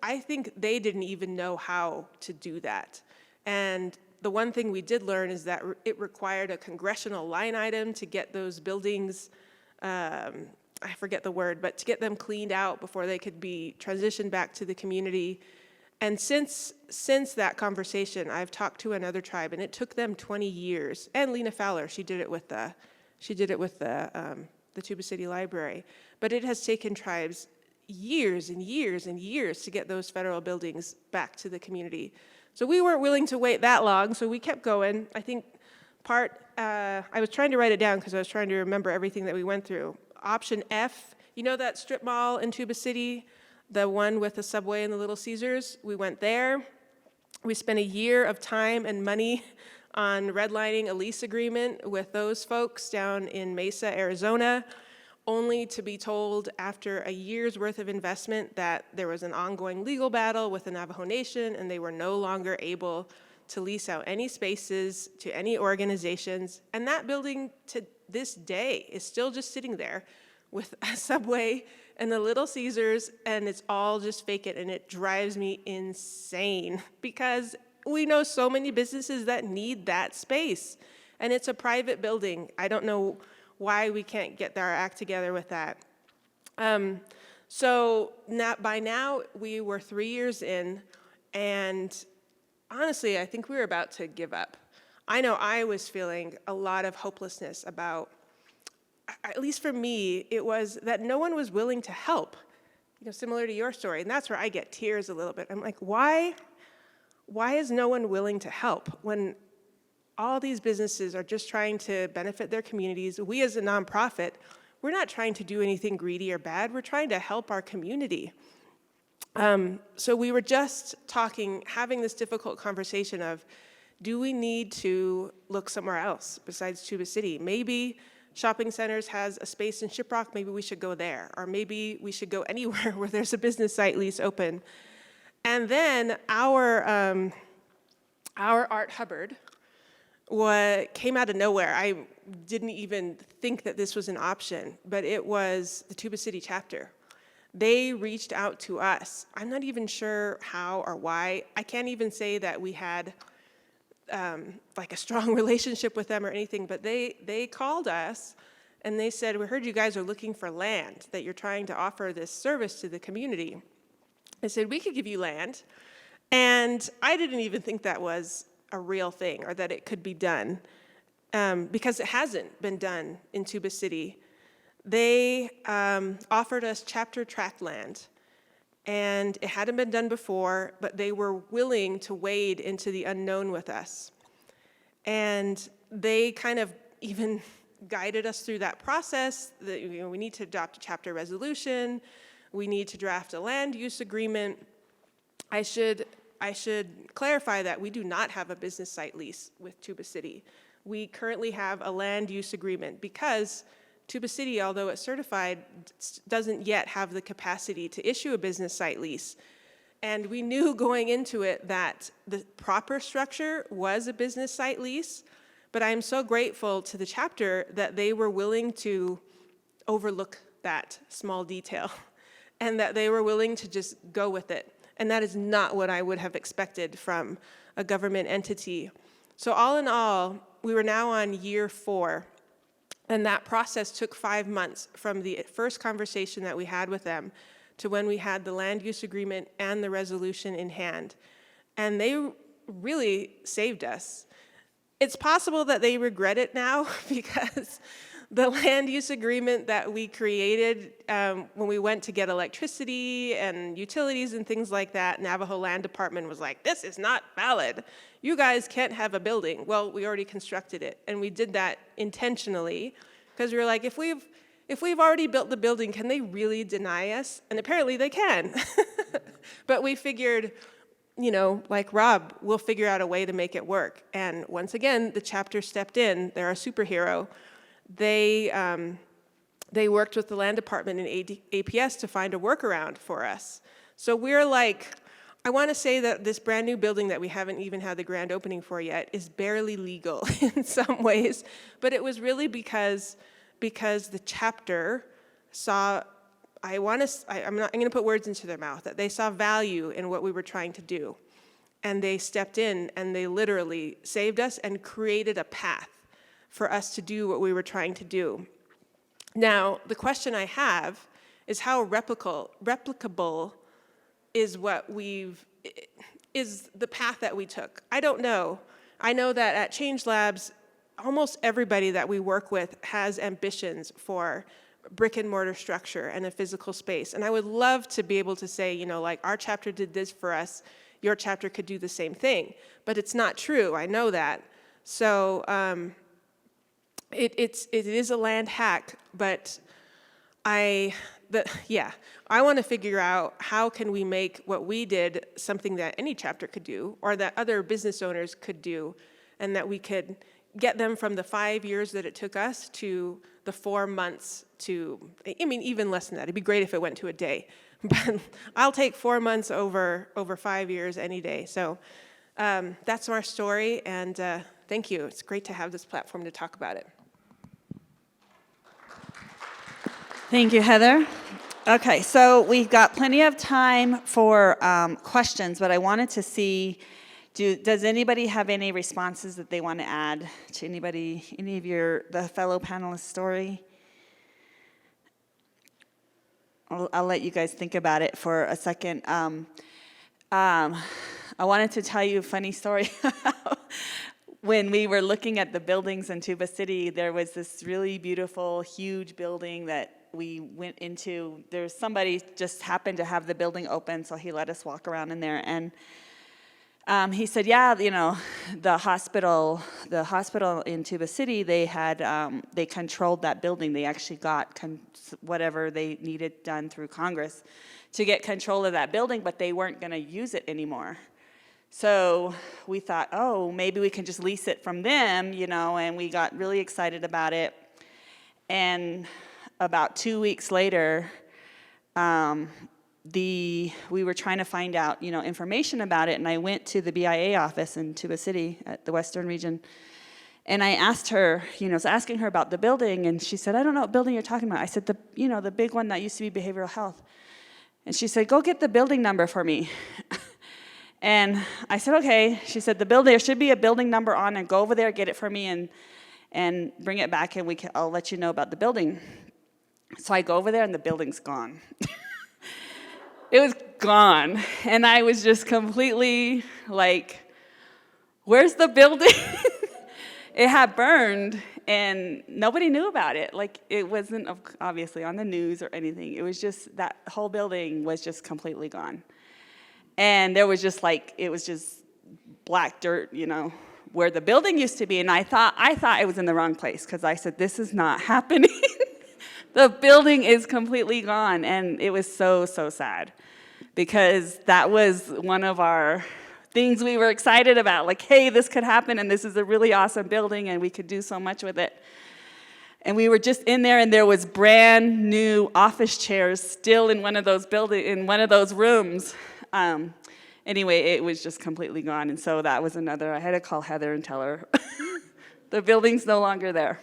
S4: I think they didn't even know how to do that. And the one thing we did learn is that it required a congressional line item to get those buildings, I forget the word, but to get them cleaned out before they could be transitioned back to the community. And since that conversation, I've talked to another tribe, and it took them 20 years. And Lena Fowler, she did it with the Tuba City Library. But it has taken tribes years and years and years to get those federal buildings back to the community. So we weren't willing to wait that long, so we kept going. I think I was trying to write it down because I was trying to remember everything that we went through. Option F, that strip mall in Tuba City, the one with the Subway and the Little Caesars? We went there. We spent a year of time and money on redlining a lease agreement with those folks down in Mesa, Arizona, only to be told after a year's worth of investment that there was an ongoing legal battle with the Navajo Nation, and they were no longer able to lease out any spaces to any organizations. And that building to this day is still just sitting there with a Subway and the Little Caesars, and it's all just vacant, and it drives me insane because we know so many businesses that need that space, and it's a private building. I don't know why we can't get our act together with that. So by now, we were 3 years in, and honestly, I think we were about to give up. I know I was feeling a lot of hopelessness about, at least for me, it was that no one was willing to help, similar to your story, and that's where I get tears a little bit. I'm like, why is no one willing to help when all these businesses are just trying to benefit their communities? We as a nonprofit, we're not trying to do anything greedy or bad. We're trying to help our community. So we were just having this difficult conversation of, do we need to look somewhere else besides Tuba City? Maybe shopping centers has a space in Shiprock, maybe we should go there. Or maybe we should go anywhere where there's a business site lease open. And then our Art Hubbard came out of nowhere. I didn't even think that this was an option, but it was the Tuba City chapter. They reached out to us. I'm not even sure how or why. I can't even say that we had like a strong relationship with them or anything, but they called us and they said, we heard you guys are looking for land, that you're trying to offer this service to the community. They said, we could give you land. And I didn't even think that was a real thing or that it could be done, because it hasn't been done in Tuba City. They offered us chapter tract land, and it hadn't been done before, but they were willing to wade into the unknown with us. And they kind of even guided us through that process. That, we need to adopt a chapter resolution. We need to draft a land use agreement. I should clarify that we do not have a business site lease with Tuba City. We currently have a land use agreement because Tuba City, although it's certified, doesn't yet have the capacity to issue a business site lease. And we knew going into it that the proper structure was a business site lease, but I'm so grateful to the chapter that they were willing to overlook that small detail and that they were willing to just go with it. And that is not what I would have expected from a government entity. So all in all, we were now on year 4. And that process took 5 months from the first conversation that we had with them to when we had the land use agreement and the resolution in hand. And they really saved us. It's possible that they regret it now because the land use agreement that we created when we went to get electricity and utilities and things like that, Navajo Land Department was like, this is not valid. You guys can't have a building. Well, we already constructed it, and we did that intentionally because we were like, if we've already built the building, can they really deny us? And apparently they can. But we figured, you know, like Rob, we'll figure out a way to make it work. And once again, the chapter stepped in. They're a superhero. They worked with the land department and APS to find a workaround for us. So we're like, I want to say that this brand new building that we haven't even had the grand opening for yet is barely legal in some ways, but it was really because the chapter saw, I'm not going to put words into their mouth, that they saw value in what we were trying to do. And they stepped in and they literally saved us and created a path for us to do what we were trying to do. Now, the question I have is how replicable is is the path that we took. I don't know. I know that at Change Labs, almost everybody that we work with has ambitions for brick and mortar structure and a physical space. And I would love to be able to say, you know, like our chapter did this for us, your chapter could do the same thing. But it's not true, I know that. So it is a land hack, but I want to figure out how can we make what we did something that any chapter could do or that other business owners could do, and that we could get them from the 5 years that it took us to the 4 months to, I mean, even less than that. It'd be great if it went to a day, but I'll take 4 months over 5 years any day. So that's our story, and thank you. It's great to have this platform to talk about it.
S1: Thank you, Heather. Okay, so we've got plenty of time for questions, but I wanted to see, does anybody have any responses that they want to add to any of the fellow panelists' story? I'll let you guys think about it for a second. I wanted to tell you a funny story. When we were looking at the buildings in Tuba City, there was this really beautiful, huge building that we went into. There's somebody just happened to have the building open, so he let us walk around in there. And he said, yeah, you know, the hospital in Tuba City, they controlled that building. They actually got whatever they needed done through Congress to get control of that building, but they weren't going to use it anymore. So we thought, oh, maybe we can just lease it from them, you know, and we got really excited about it. And about 2 weeks later, we were trying to find out, you know, information about it, and I went to the BIA office in Tuba City at the Western region, and I asked her, you know, I was asking her about the building, and she said, I don't know what building you're talking about. I said, the big one that used to be behavioral health. And she said, go get the building number for me. And I said, okay. She said, there should be a building number on it. Go over there, get it for me, and bring it back, and I'll let you know about the building. So I go over there, and the building's gone. It was gone. And I was just completely like, where's the building? It had burned, and nobody knew about it. Like, it wasn't obviously on the news or anything. It was just that whole building was just completely gone. And there was just like, it was just black dirt, where the building used to be. And I thought I was in the wrong place, because I said, this is not happening. The building is completely gone. And it was so, so sad, because that was one of our things we were excited about. Like, hey, this could happen, and this is a really awesome building, and we could do so much with it. And we were just in there, and there was brand new office chairs still in one of those rooms. Anyway, it was just completely gone. And so that was another, I had to call Heather and tell her the building's no longer there.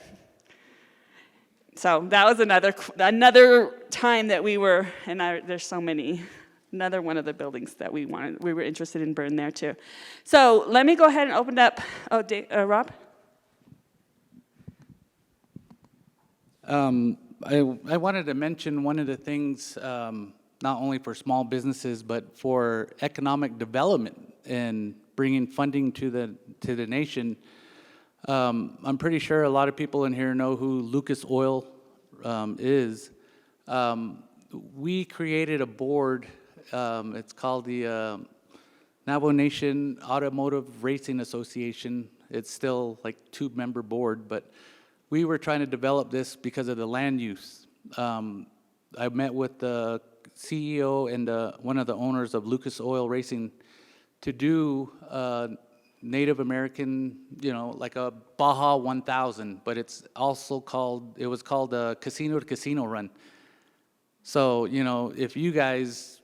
S1: So that was another time that we were, and there's so many, another one of the buildings that we were interested in burn there too. So let me go ahead and open up, Rob?
S3: I wanted to mention one of the things, not only for small businesses, but for economic development and bringing funding to the nation. I'm pretty sure a lot of people in here know who Lucas Oil is. We created a board. It's called the Navajo Nation Automotive Racing Association. It's still like 2-member board, but we were trying to develop this because of the land use. I met with the CEO and one of the owners of Lucas Oil Racing to do Native American, like a Baja 1000, but it was called a casino to casino run. So, if you guys,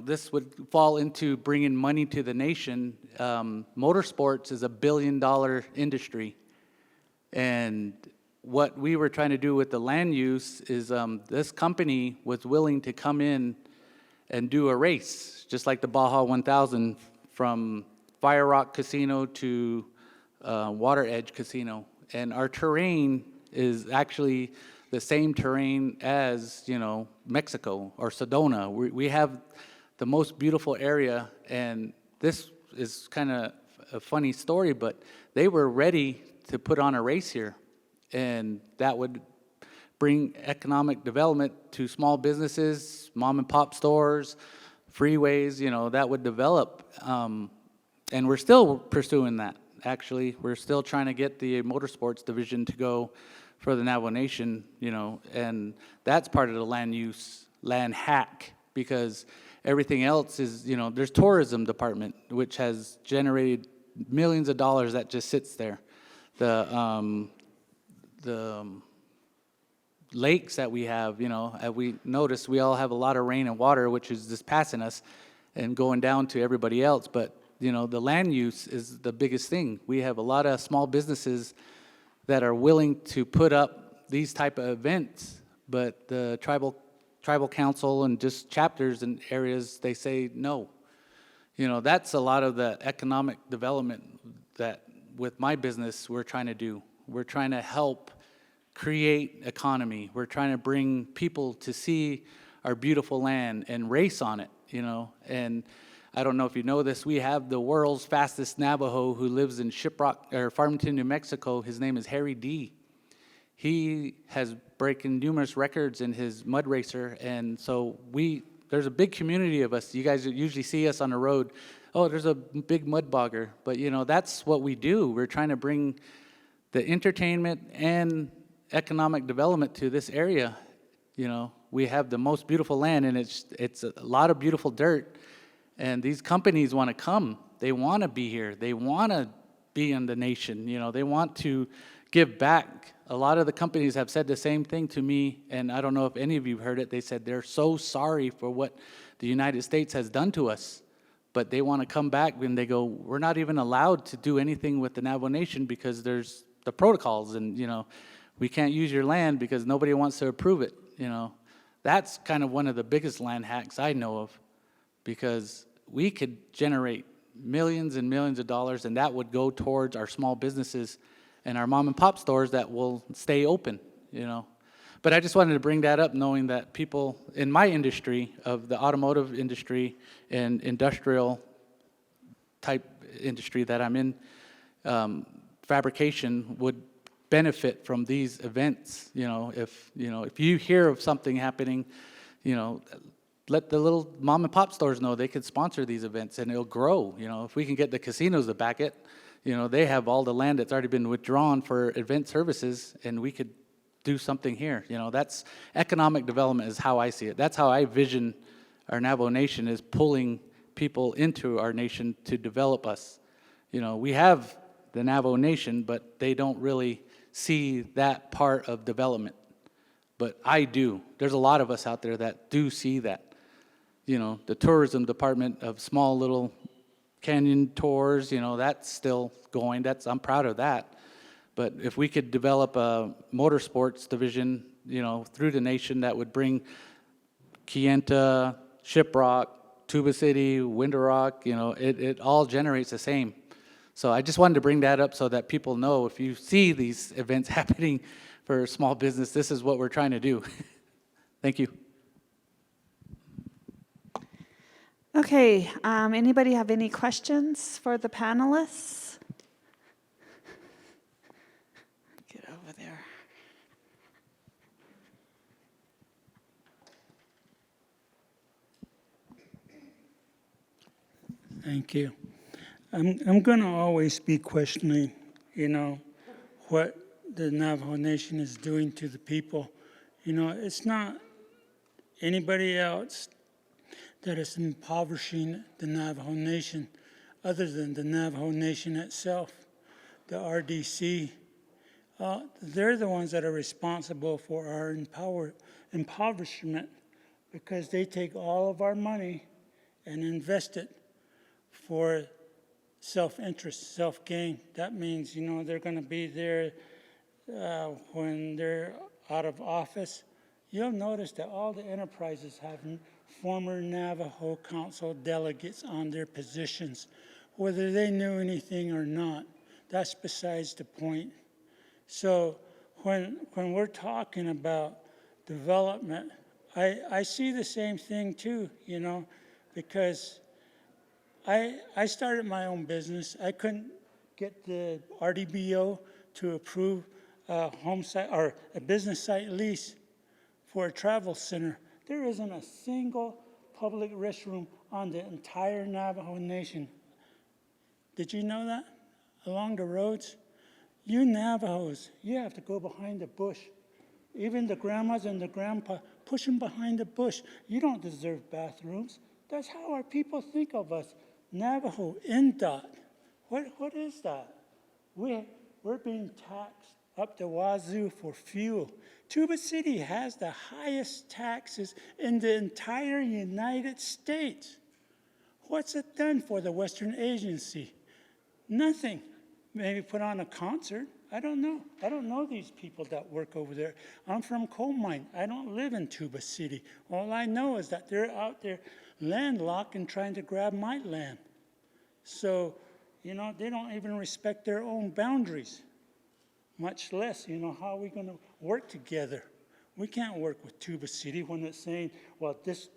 S3: this would fall into bringing money to the nation. Motorsports is $1 billion industry. And what we were trying to do with the land use is this company was willing to come in and do a race, just like the Baja 1000, from Fire Rock Casino to Water Edge Casino. And our terrain is actually the same terrain as, Mexico or Sedona. We have the most beautiful area, and this is kind of a funny story, but they were ready to put on a race here, and that would bring economic development to small businesses, mom and pop stores, freeways, that would develop. And we're still pursuing that, actually. We're still trying to get the motorsports division to go for the Navajo Nation, and that's part of the land hack, because everything else is, there's tourism department, which has generated millions of dollars that just sits there. The lakes that we have, as we notice, we all have a lot of rain and water, which is just passing us and going down to everybody else. But, the land use is the biggest thing. We have a lot of small businesses that are willing to put up these type of events, but the tribal council and just chapters and areas, they say no. That's a lot of the economic development that with my business we're trying to do. We're trying to help create economy. We're trying to bring people to see our beautiful land and race on it, And I don't know if you know this, we have the world's fastest Navajo who lives in Farmington, New Mexico. His name is Harry D. He has broken numerous records in his mud racer, and so there's a big community of us. You guys usually see us on the road. Oh, there's a big mud bogger, but that's what we do. We're trying to bring the entertainment and economic development to this area. We have the most beautiful land, and it's a lot of beautiful dirt. And these companies want to come. They want to be here. They want to be in the nation. They want to give back. A lot of the companies have said the same thing to me, and I don't know if any of you heard it. They said they're so sorry for what the United States has done to us, but they want to come back, and they go, we're not even allowed to do anything with the Navajo Nation because there's the protocols, and we can't use your land because nobody wants to approve it. That's kind of one of the biggest land hacks I know of, because we could generate millions and millions of dollars, and that would go towards our small businesses and our mom and pop stores that will stay open, But I just wanted to bring that up, knowing that people in my industry, of the automotive industry and industrial type industry that I'm in, fabrication would benefit from these events. If you hear of something happening, let the little mom and pop stores know they could sponsor these events and it'll grow. If we can get the casinos to back it, they have all the land that's already been withdrawn for event services, and we could do something here. That's economic development is how I see it. That's how I vision our Navajo Nation, is pulling people into our nation to develop us. We have the Navajo Nation, but they don't really see that part of development. But I do. There's a lot of us out there that do see that. The tourism department of small little canyon tours, that's still going. I'm proud of that. But if we could develop a motorsports division, through the nation that would bring Kayenta, Shiprock, Tuba City, Window Rock, it all generates the same. So I just wanted to bring that up so that people know, if you see these events happening for small business, this is what we're trying to do. Thank you.
S1: Okay, anybody have any questions for the panelists? Get over there.
S5: Thank you. I'm going to always be questioning, what the Navajo Nation is doing to the people. It's not anybody else that is impoverishing the Navajo Nation other than the Navajo Nation itself, the RDC. They're the ones that are responsible for our impoverishment, because they take all of our money and invest it for self-interest, self-gain. That means, they're going to be there when they're out of office. You'll notice that all the enterprises have former Navajo Council delegates on their positions, whether they knew anything or not. That's besides the point. So when we're talking about development, I see the same thing too, because I started my own business. I couldn't get the RDBO to approve a home site or a business site lease for a travel center. There isn't a single public restroom on the entire Navajo Nation. Did you know that? Along the roads? You Navajos, you have to go behind the bush. Even the grandmas and the grandpa, push them behind the bush. You don't deserve bathrooms. That's how our people think of us. Navajo, NDOT. What is that? We're being taxed up the wazoo for fuel. Tuba City has the highest taxes in the entire United States. What's it done for the Western Agency? Nothing. Maybe put on a concert. I don't know. I don't know these people that work over there. I'm from coal mine. I don't live in Tuba City. All I know is that they're out there landlocked and trying to grab my land. So, they don't even respect their own boundaries, much less, how are we going to work together? We can't work with Tuba City when it's saying, well, this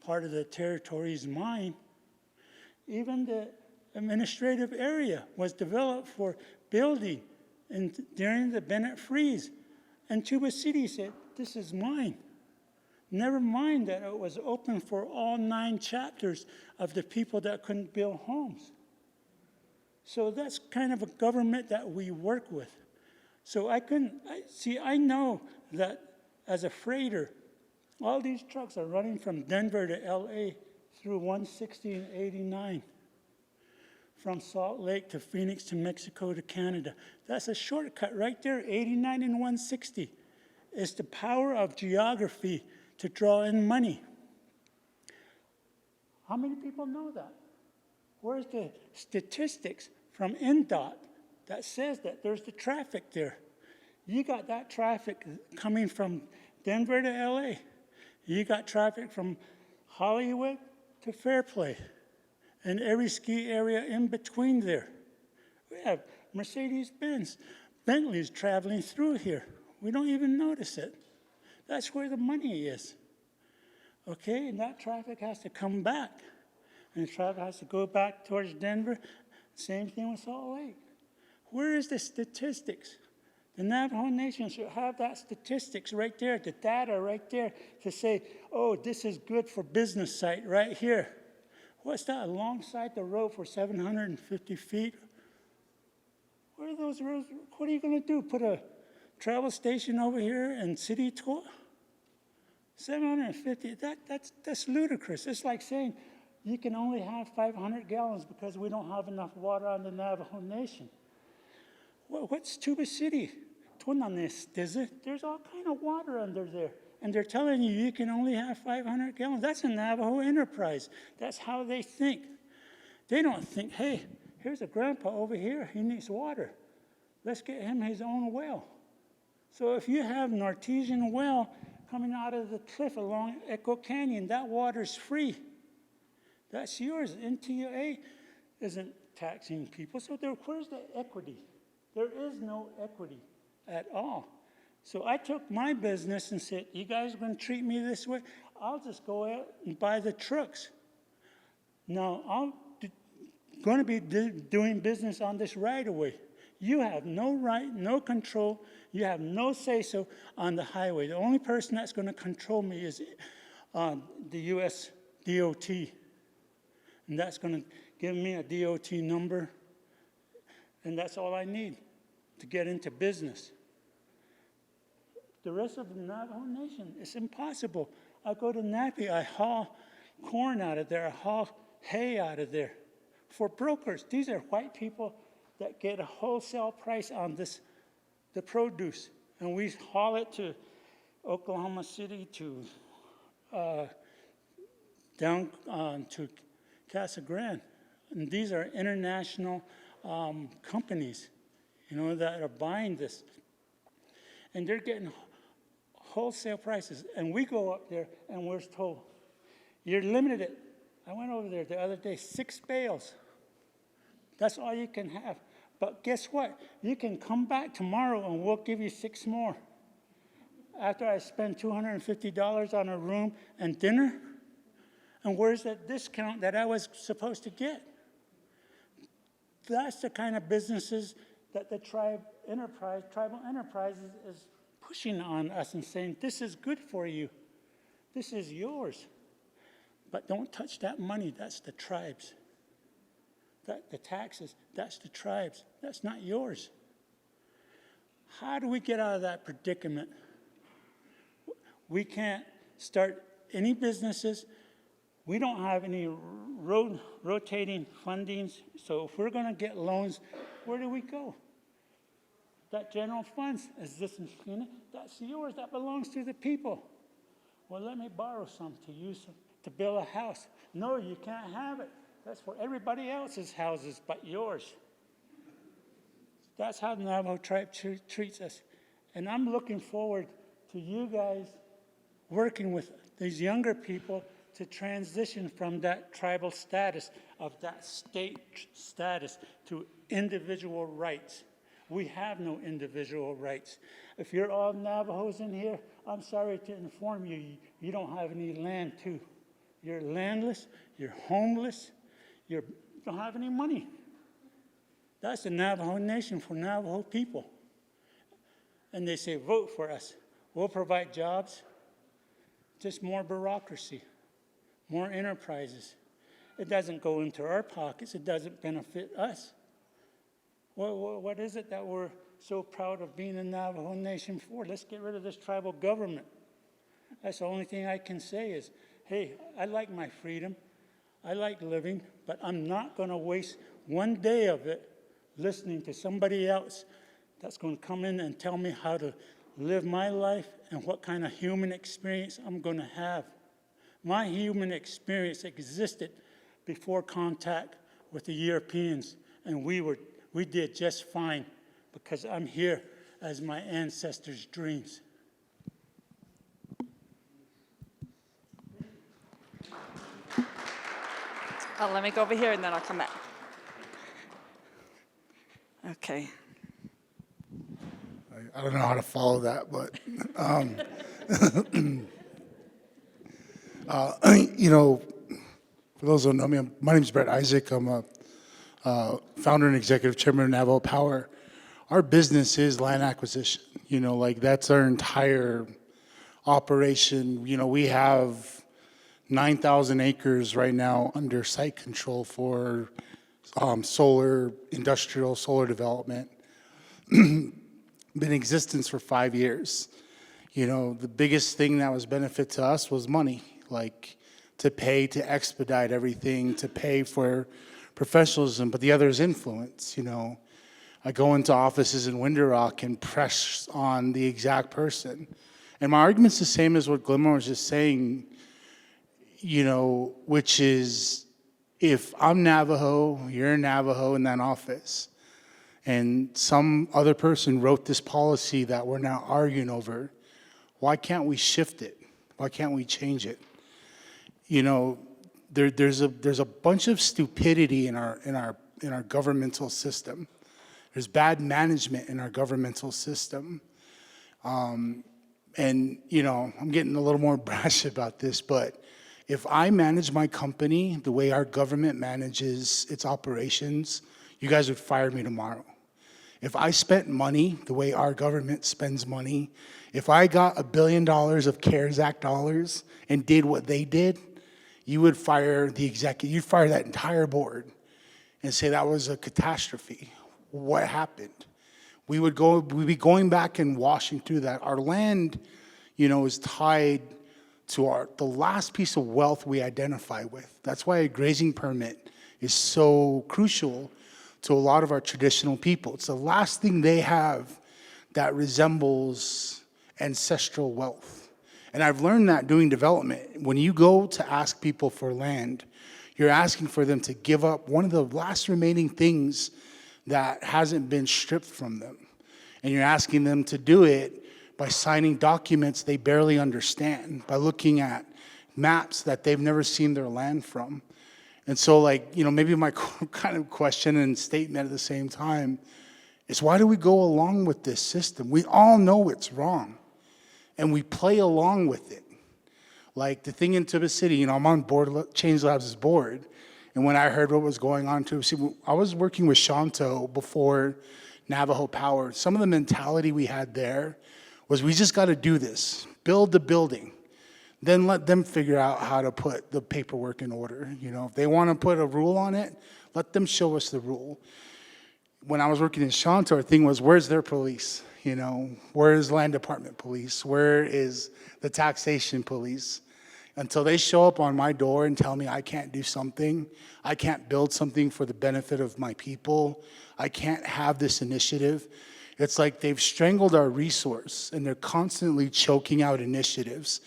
S5: part of the territory is mine. Even the administrative area was developed for building during the Bennett Freeze. And Tuba City said, this is mine. Never mind that it was open for all 9 chapters of the people that couldn't build homes. So that's kind of a government that we work with. So I know that as a freighter, all these trucks are running from Denver to LA through 160 and 89. From Salt Lake to Phoenix to Mexico to Canada. That's a shortcut right there, 89 and 160. It's the power of geography to draw in money. How many people know that? Where's the statistics from NDOT that says that there's the traffic there? You got that traffic coming from Denver to LA. You got traffic from Hollywood to Fairplay and every ski area in between there. We have Mercedes-Benz, Bentleys traveling through here. We don't even notice it. That's where the money is. Okay, and that traffic has to come back. And the traffic has to go back towards Denver. Same thing with Salt Lake. Where is the statistics? The Navajo Nation should have that statistics right there, the data right there to say, oh, this is good for business site right here. What's that alongside the road for 750 feet? Where are those roads? What are you going to do? Put a travel station over here and city tour? 750, that's ludicrous. It's like saying you can only have 500 gallons because we don't have enough water on the Navajo Nation. What's Tuba City? There's all kind of water under there. And they're telling you you can only have 500 gallons. That's a Navajo enterprise. That's how they think. They don't think, hey, here's a grandpa over here. He needs water. Let's get him his own well. So if you have an artesian well coming out of the cliff along Echo Canyon, that water's free. That's yours. NTUA isn't taxing people. So where's the equity? There is no equity at all. So I took my business and said, you guys are going to treat me this way? I'll just go out and buy the trucks. Now, I'm going to be doing business on this right-of-way. You have no right, no control. You have no say-so on the highway. The only person that's going to control me is the U.S. DOT. And that's going to give me a DOT number. And that's all I need to get into business. The rest of the Navajo Nation, it's impossible. I go to Nappy, I haul corn out of there, I haul hay out of there. For brokers, these are white people that get a wholesale price on the produce. And we haul it to Oklahoma City, to down to Casa Grande. And these are international companies, that are buying this. And they're getting wholesale prices. And we go up there and we're told, you're limited. I went over there the other day, 6 bales. That's all you can have. But guess what? You can come back tomorrow and we'll give you 6 more. After I spend $250 on a room and dinner, and where's that discount that I was supposed to get? That's the kind of businesses that the tribal enterprises is pushing on us and saying, this is good for you. This is yours. But don't touch that money. That's the tribes. The taxes, that's the tribes. That's not yours. How do we get out of that predicament? We can't start any businesses. We don't have any rotating fundings. So if we're going to get loans, where do we go? That general funds, is this in that's yours, that belongs to the people. Well, let me borrow some to use to build a house. No, you can't have it. That's for everybody else's houses but yours. That's how the Navajo tribe treats us. And I'm looking forward to you guys working with these younger people to transition from that tribal status, of that state status, to individual rights. We have no individual rights. If you're all Navajos in here, I'm sorry to inform you, you don't have any land too. You're landless, you're homeless, you don't have any money. That's the Navajo Nation for Navajo people. And they say, vote for us. We'll provide jobs, just more bureaucracy, more enterprises. It doesn't go into our pockets. It doesn't benefit us. What is it that we're so proud of being a Navajo Nation for? Let's get rid of this tribal government. That's the only thing I can say is, hey, I like my freedom. I like living, but I'm not going to waste one day of it listening to somebody else that's going to come in and tell me how to live my life and what kind of human experience I'm going to have. My human experience existed before contact with the Europeans, and we did just fine because I'm here as my ancestors' dreams.
S1: Oh, let me go over here and then I'll come back. Okay.
S6: I don't know how to follow that, but, for those who don't know me, my name is Brett Isaac. I'm a founder and executive chairman of Navajo Power. our business is land acquisition. You know, like that's our entire operation. You know, we have 9,000 acres right now under site control for industrial solar development. Been in existence for 5 years. You know, the biggest thing that was benefit to us was money, like to pay to expedite everything, to pay for professionalism, but the other is influence. You know, I go into offices in Window Rock and press on the exact person. And my argument's the same as what Glenmore was just saying, you know, which is if I'm Navajo, you're Navajo in that office, and some other person wrote this policy that we're now arguing over, why can't we shift it? Why can't we change it? You know, there's a bunch of stupidity in our governmental system. There's bad management in our governmental system. And, you know, I'm getting a little more brash about this, but if I manage my company the way our government manages its operations, you guys would fire me tomorrow. If I spent money the way our government spends money, if I got $1 billion of CARES Act dollars and did what they did, you would fire the executive, you'd fire that entire board and say that was a catastrophe. What happened? We'd be going back and washing through that. Our land, you know, is tied to the last piece of wealth we identify with. That's why a grazing permit is so crucial to a lot of our traditional people. It's the last thing they have that resembles ancestral wealth. And I've learned that doing development. When you go to ask people for land, you're asking for them to give up one of the last remaining things that hasn't been stripped from them. And you're asking them to do it by signing documents they barely understand, by looking at maps that they've never seen their land from. And so, like, you know, maybe my kind of question and statement at the same time is, why do we go along with this system? We all know it's wrong, and we play along with it. Like the thing in Tuba City, you know, I'm on Change Labs' board, and when I heard what was going on in Tuba City, I was working with Shanto before Navajo Power. Some of the mentality we had there was, we just got to do this, build the building. Then let them figure out how to put the paperwork in order. You know, if they want to put a rule on it, let them show us the rule. When I was working in Shanto, our thing was, where's their police? You know, where is land department police? Where is the taxation police? Until they show up on my door and tell me I can't do something, I can't build something for the benefit of my people, I can't have this initiative. It's like they've strangled our resource and they're constantly choking out initiatives.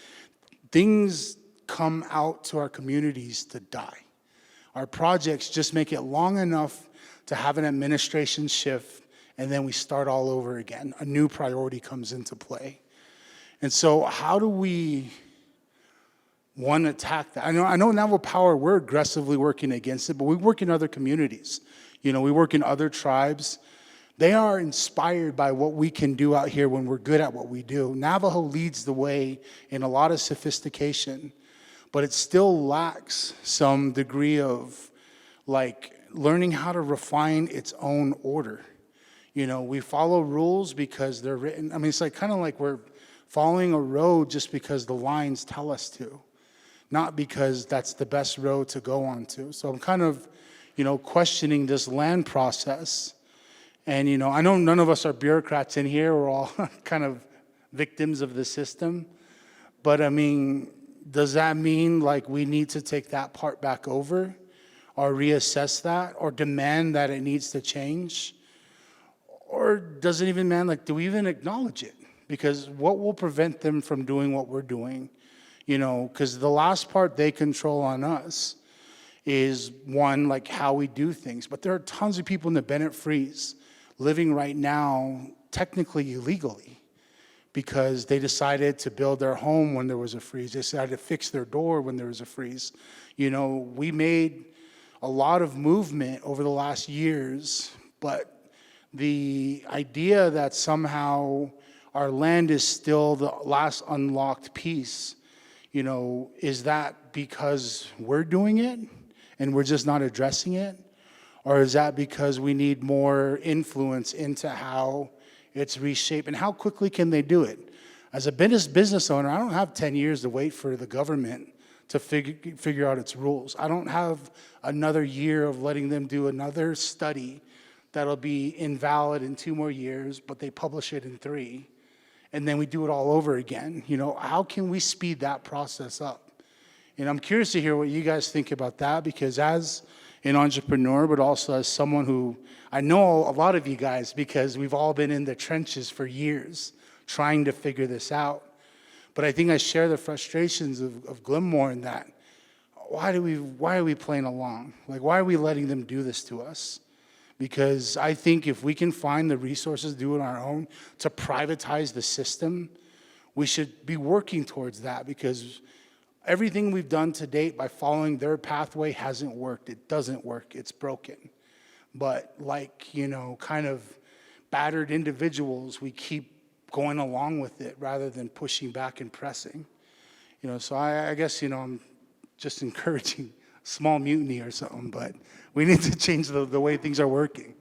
S6: Things come out to our communities to die. Our projects just make it long enough to have an administration shift, and then we start all over again. A new priority comes into play. And so how do we, one, attack that? I know Navajo Power, we're aggressively working against it, but we work in other communities. You know, we work in other tribes. They are inspired by what we can do out here when we're good at what we do. Navajo leads the way in a lot of sophistication, but it still lacks some degree of, like, learning how to refine its own order. You know, we follow rules because they're written. I mean, it's like kind of like we're following a road just because the lines tell us to, not because that's the best road to go on to. So I'm kind of, you know, questioning this land process. And, you know, I know none of us are bureaucrats in here. We're all kind of victims of the system. But, I mean, does that mean, like, we need to take that part back over or reassess that or demand that it needs to change? Or does it even, man, like, do we even acknowledge it? Because what will prevent them from doing what we're doing? You know, because the last part they control on us is, one, like how we do things. But there are tons of people in the Bennett Freeze living right now technically illegally because they decided to build their home when there was a freeze. They decided to fix their door when there was a freeze. You know, we made a lot of movement over the last years, but the idea that somehow our land is still the last unlocked piece, you know, is that because we're doing it and we're just not addressing it? Or is that because we need more influence into how it's reshaped, and how quickly can they do it? As a business owner, I don't have 10 years to wait for the government to figure out its rules. I don't have another year of letting them do another study that'll be invalid in 2 more years, but they publish it in 3, and then we do it all over again. You know, how can we speed that process up? And I'm curious to hear what you guys think about that, because as an entrepreneur, but also as someone who, I know a lot of you guys because we've all been in the trenches for years trying to figure this out. But I think I share the frustrations of Glenmore in that, why are we playing along? Like, why are we letting them do this to us? Because I think if we can find the resources to do it on our own, to privatize the system, we should be working towards that, because everything we've done to date by following their pathway hasn't worked. It doesn't work. It's broken. But like, you know, kind of battered individuals, we keep going along with it rather than pushing back and pressing. You know, so I guess, you know, I'm just encouraging a small mutiny or something, but we need to change the way things are working.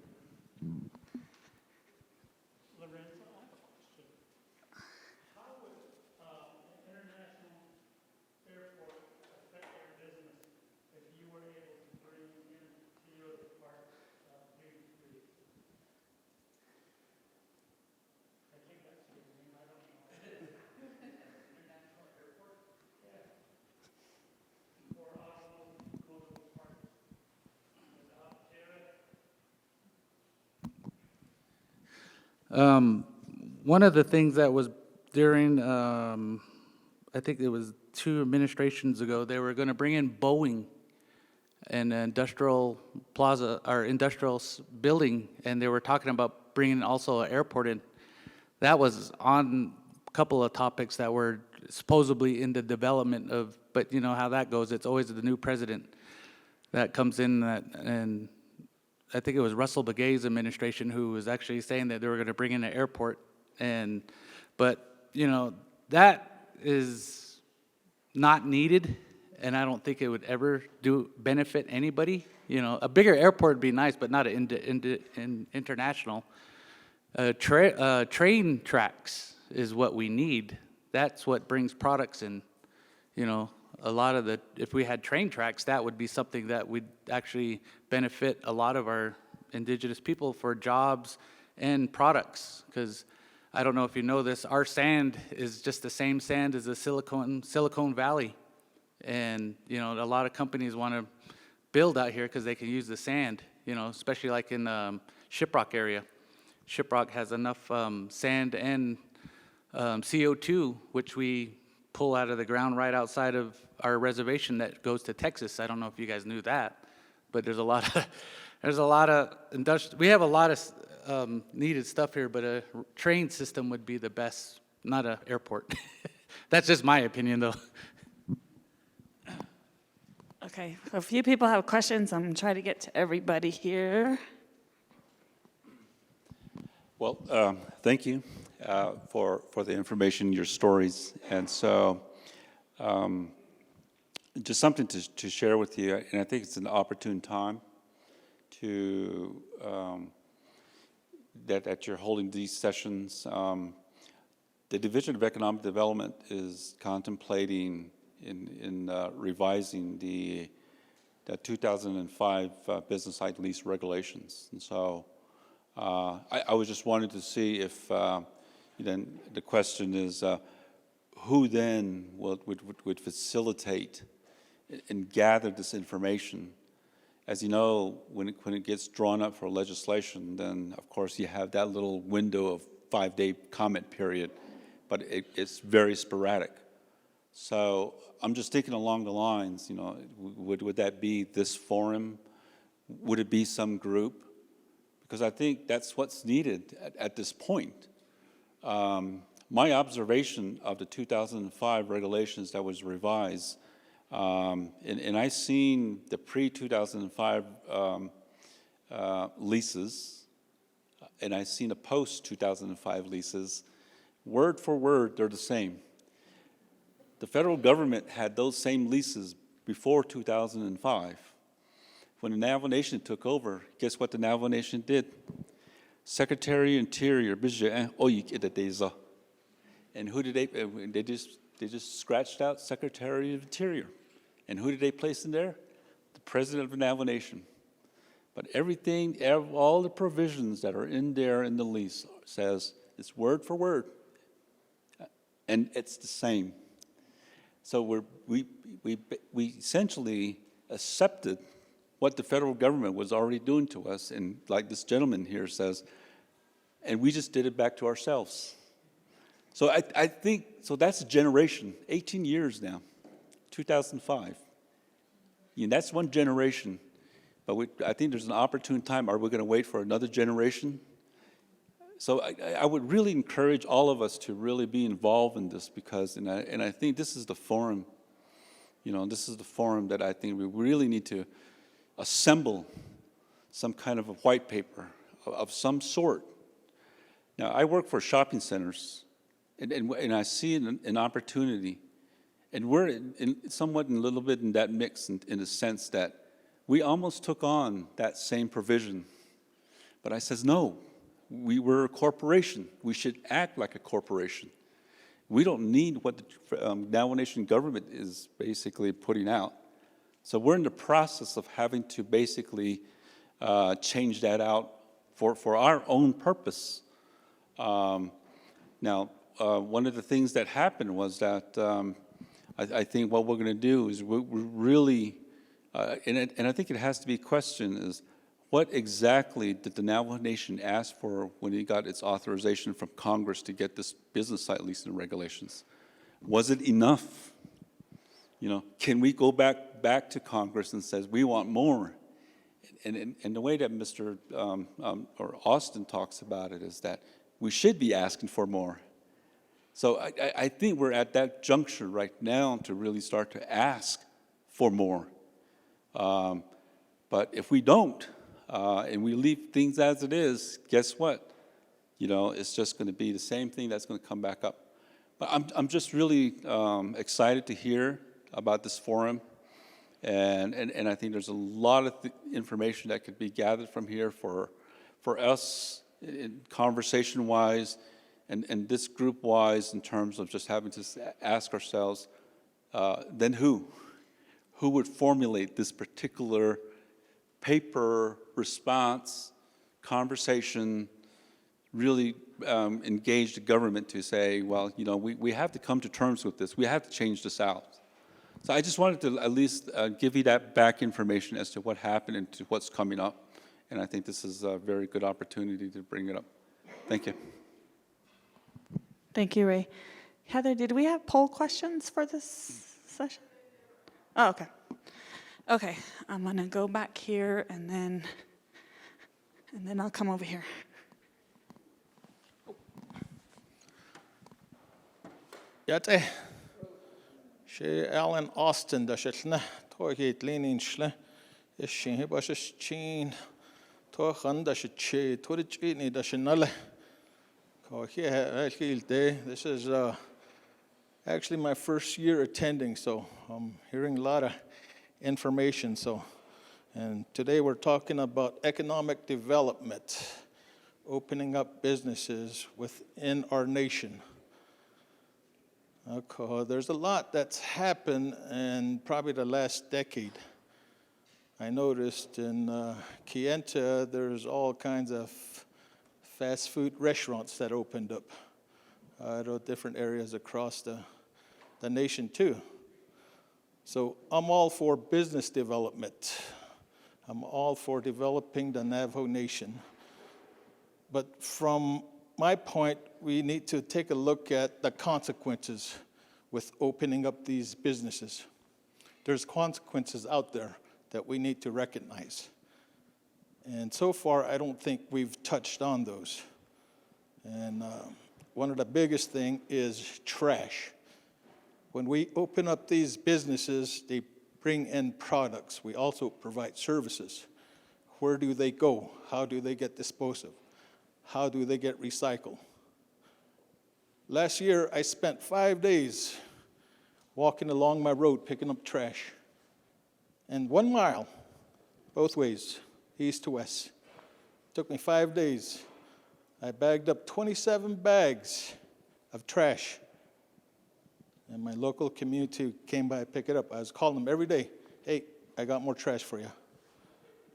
S3: One of the things that was during, I think it was 2 administrations ago, they were going to bring in Boeing and industrial plaza, or industrial building, and they were talking about bringing also an airport in. That was on a couple of topics that were supposedly in the development of, but you know how that goes. It's always the new president that comes in, and I think it was Russell Begay's administration who was actually saying that they were going to bring in an airport. But you know, that is not needed, and I don't think it would ever benefit anybody. You know, a bigger airport would be nice, but not an international. Train tracks is what we need. That's what brings products in. You know, a lot of if we had train tracks, that would be something that would actually benefit a lot of our indigenous people for jobs and products. Because I don't know if you know this, our sand is just the same sand as the Silicon Valley. And, you know, a lot of companies want to build out here because they can use the sand, you know, especially like in the Shiprock area. Shiprock has enough sand and CO2, which we pull out of the ground right outside of our reservation that goes to Texas. I don't know if you guys knew that, but there's a lot of we have a lot of needed stuff here, but a train system would be the best, not an airport. That's just my opinion, though.
S1: Okay, a few people have questions. I'm trying to get to everybody here.
S7: Well, thank you for the information, your stories. And so just something to share with you, and I think it's an opportune time to that you're holding these sessions. The Division of Economic Development is contemplating in revising the 2005 business site lease regulations. And so I was just wanting to see if then the question is who then would facilitate and gather this information. As you know, when it gets drawn up for legislation, then of course you have that little window of 5-day comment period, but it's very sporadic. So I'm just thinking along the lines, you know, would that be this forum? Would it be some group? Because I think that's what's needed at this point. My observation of the 2005 regulations that was revised, and I seen the pre-2005 leases, and I seen the post-2005 leases. Word for word, they're the same. The federal government had those same leases before 2005. when the Navajo Nation took over, guess what the Navajo Nation did? Secretary of Interior, and who did they just scratched out Secretary of Interior. And who did they place in there? The President of the Navajo Nation. But everything, all the provisions that are in there in the lease says it's word for word, and it's the same. So we essentially accepted what the federal government was already doing to us, and like this gentleman here says, and we just did it back to ourselves. So I think, so that's a generation, 18 years now, 2005. That's one generation, but I think there's an opportune time. Are we going to wait for another generation? So I would really encourage all of us to really be involved in this because, and I think this is the forum, this is the forum that I think we really need to assemble some kind of a white paper of some sort. Now, I work for shopping centers, and I see an opportunity, and we're somewhat in a little bit in that mix in the sense that we almost took on that same provision. But I says, no, we're a corporation. We should act like a corporation. We don't need what the Navajo Nation government is basically putting out. So we're in the process of having to basically change that out for our own purpose. Now, one of the things that happened was that I think what we're going to do is we're really, and I think it has to be questioned, is what exactly did the Navajo Nation ask for when it got its authorization from Congress to get this business site leasing regulations? Was it enough? Can we go back to Congress and says we want more? And the way that Mr. Or Austin talks about it is that we should be asking for more. So I think we're at that juncture right now to really start to ask for more. But if we don't, and we leave things as it is, guess what? It's just going to be the same thing that's going to come back up. But I'm just really excited to hear about this forum, and I think there's a lot of information that could be gathered from here for us, conversation-wise, and this group-wise, in terms of just having to ask ourselves, then who would formulate this particular paper response, conversation, really engage the government to say, well, we have to come to terms with this. We have to change this out. So I just wanted to at least give you that back information as to what happened and to what's coming up. And I think this is a very good opportunity to bring it up. Thank you.
S1: Thank you, Ray. Heather, did we have poll questions for this session? Oh, okay. Okay, I'm going to go back here and then I'll come over here.
S8: Yate, she Alan Austin, da shetna, tohit leaning shle, is she hebashes chin, tohan da she, torich da shenale. This is actually my first year attending, so I'm hearing a lot of information. And today we're talking about economic development, opening up businesses within our nation. Okay, there's a lot that's happened in probably the last decade. I noticed in Kayenta, there's all kinds of fast food restaurants that opened up at different areas across the nation too. So I'm all for business development. I'm all for developing the Navajo Nation. But from my point, we need to take a look at the consequences with opening up these businesses. There's consequences out there that we need to recognize. And so far, I don't think we've touched on those. And one of the biggest thing is trash. When we open up these businesses, they bring in products. We also provide services. Where do they go? How do they get disposed of? How do they get recycled? Last year, I spent 5 days walking along my road picking up trash. And 1 mile, both ways, east to west. Took me 5 days. I bagged up 27 bags of trash. And my local community came by to pick it up. I was calling them every day, hey, I got more trash for you.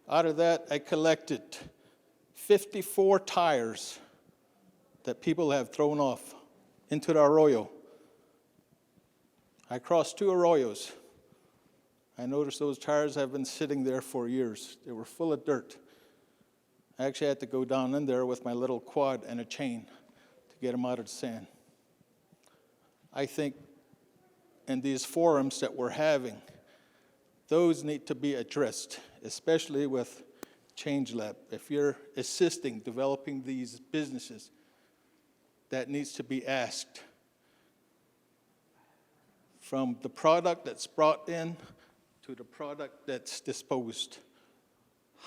S8: Out of that, I collected 54 tires that people have thrown off into the arroyo. I crossed 2 arroyos. I noticed those tires have been sitting there for years. They were full of dirt. I actually had to go down in there with my little quad and a chain to get them out of the sand. I think in these forums that we're having, those need to be addressed, especially with Change Lab. If you're assisting developing these businesses, that needs to be asked. From the product that's brought in to the product that's disposed,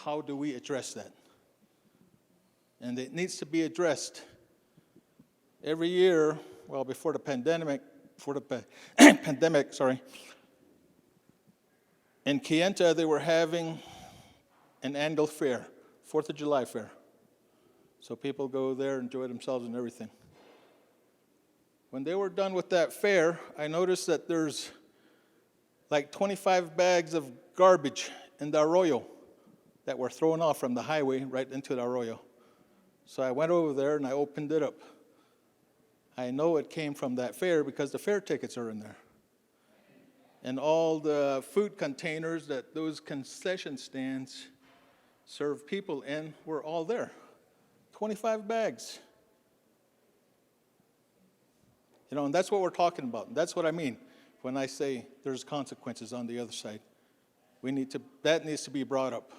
S8: how do we address that? And it needs to be addressed every year. Well, before the pandemic, in Kayenta, they were having an annual fair, 4th of July fair. So people go there, enjoy themselves and everything. When they were done with that fair, I noticed that there's like 25 bags of garbage in the arroyo that were thrown off from the highway right into the arroyo. So I went over there and I opened it up. I know it came from that fair because the fair tickets are in there. And all the food containers that those concession stands serve people in were all there. 25 bags. You know, and that's what we're talking about. That's what I mean when I say there's consequences on the other side. That needs to be brought up.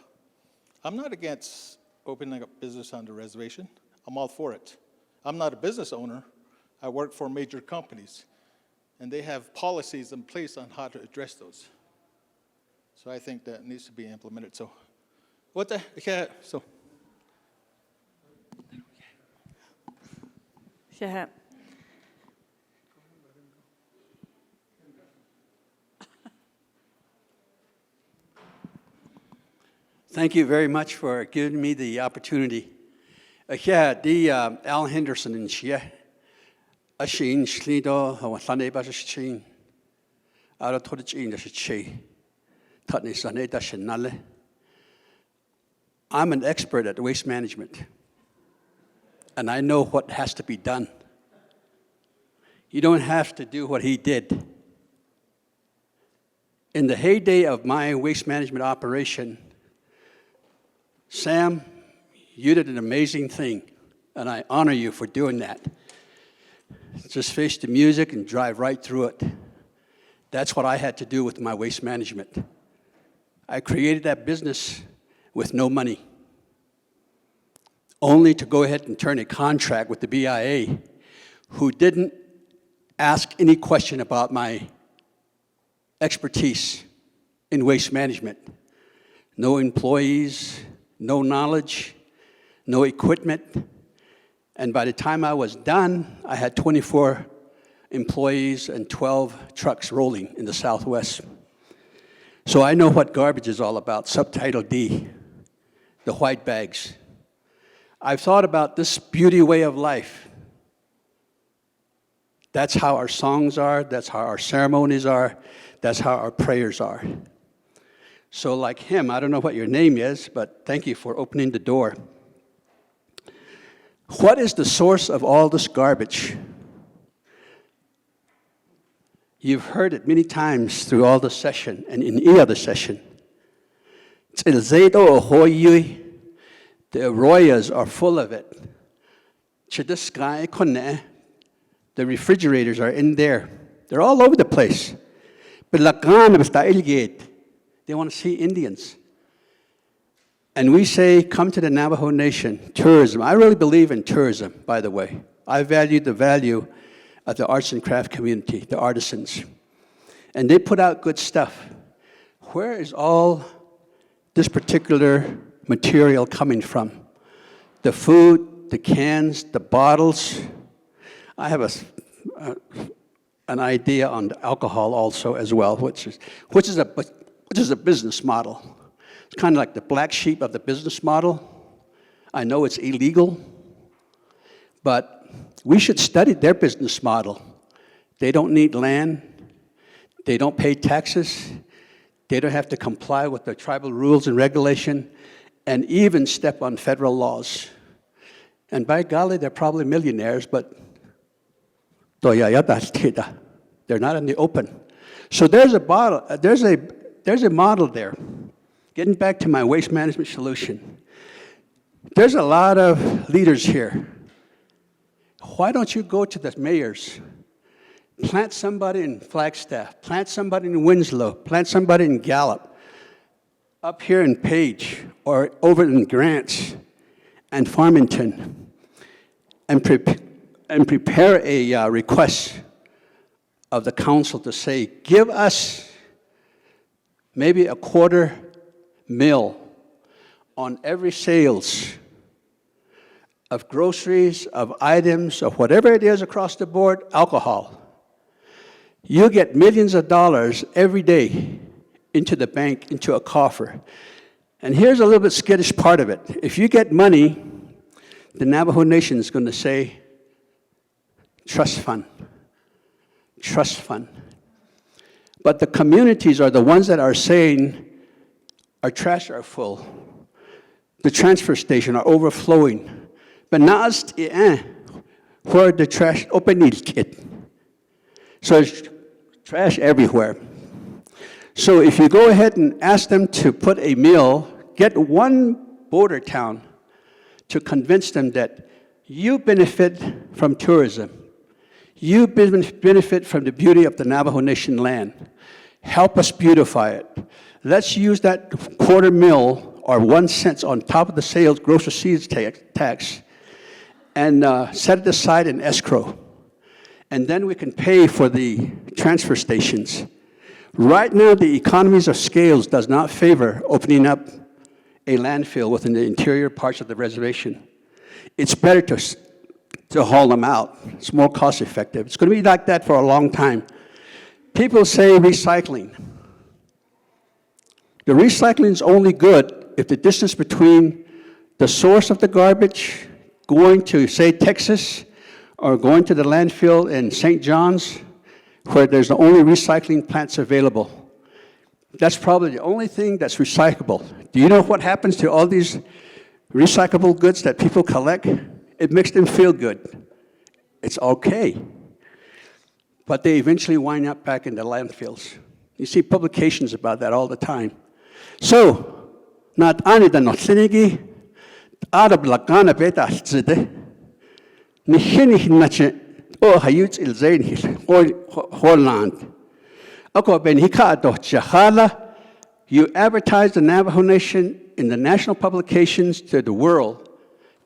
S8: I'm not against opening up business on the reservation. I'm all for it. I'm not a business owner. I work for major companies, and they have policies in place on how to address those. So I think that needs to be implemented. So,
S1: Yeah.
S9: Thank you very much for giving me the opportunity. Al Henderson and Shia, Ashin Schlido, Hawasane Bashin, Aratodichin, the Shi, Tatnisane Dashanale. I'm an expert at waste management, and I know what has to be done. You don't have to do what he did. In the heyday of my waste management operation, Sam, you did an amazing thing, and I honor you for doing that. Just face the music and drive right through it. That's what I had to do with my waste management. I created that business with no money, only to go ahead and turn a contract with the BIA, who didn't ask any question about my expertise in waste management. No employees, no knowledge, no equipment. And by the time I was done, I had 24 employees and 12 trucks rolling in the Southwest. So I know what garbage is all about, subtitle D, the white bags. I've thought about this beauty way of life. That's how our songs are, that's how our ceremonies are, that's how our prayers are. So like him, I don't know what your name is, but thank you for opening the door. What is the source of all this garbage? You've heard it many times through all the session and in any other session. The arroyos are full of it. The refrigerators are in there. They're all over the place. They want to see Indians. And we say, come to the Navajo Nation, tourism. I really believe in tourism, by the way. I value the value of the arts and craft community, the artisans. And they put out good stuff. Where is all this particular material coming from? The food, the cans, the bottles. I have an idea on the alcohol also as well, which is a business model. It's kind of like the black sheep of the business model. I know it's illegal, but we should study their business model. They don't need land. They don't pay taxes. They don't have to comply with the tribal rules and regulation, and even step on federal laws. And by golly, they're probably millionaires, but they're not in the open. So there's a model there. Getting back to my waste management solution. There's a lot of leaders here. Why don't you go to the mayors? Plant somebody in Flagstaff, plant somebody in Winslow, plant somebody in Gallup, up here in Page, or over in Grants and Farmington, and prepare a request of the council to say, give us maybe $250,000 on every sales of groceries, of items, of whatever it is across the board, alcohol. You get millions of dollars every day into the bank, into a coffer. And here's a little bit skittish part of it. If you get money, the Navajo Nation is going to say, trust fund, trust fund. But the communities are the ones that are saying, our trash are full. The transfer station are overflowing. But now, where the trash open it. So there's trash everywhere. So if you go ahead and ask them to put a mill, get one border town to convince them that you benefit from tourism. You benefit from the beauty of the Navajo Nation land. Help us beautify it. Let's use that $250,000 or 1 cent on top of the sales gross receipts tax and set it aside in escrow. And then we can pay for the transfer stations. Right now, the economies of scales does not favor opening up a landfill within the interior parts of the reservation. It's better to haul them out. It's more cost effective. It's going to be like that for a long time. People say recycling. The recycling is only good if the distance between the source of the garbage going to, say, Texas, or going to the landfill in St. John's, where there's the only recycling plants available. That's probably the only thing that's recyclable. Do you know what happens to all these recyclable goods that people collect? It makes them feel good. It's okay. But they eventually wind up back in the landfills. You see publications about that all the time. So, not only the Notsinigi, Arab Lagana Beta Zide, Nihini Nache, or Hayut Ilzain Hill, Holland. Oko Ben Hika do Chahala, you advertise the Navajo Nation in the national publications to the world.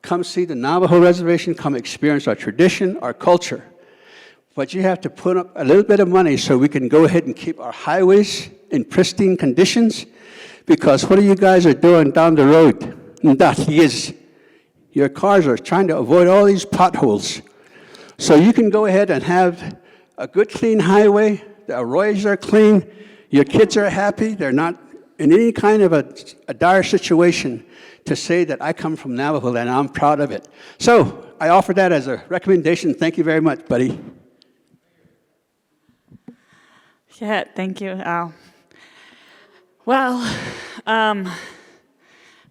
S9: Come see the Navajo Reservation, come experience our tradition, our culture. But you have to put up a little bit of money so we can go ahead and keep our highways in pristine conditions, because what you guys are doing down the road, that is, your cars are trying to avoid all these potholes. So you can go ahead and have a good, clean highway, the arroyos are clean, your kids are happy, they're not in any kind of a dire situation to say that I come from Navajo land and I'm proud of it. So I offer that as a recommendation. Thank you very much, buddy.
S1: Yeah, thank you, Al. Well,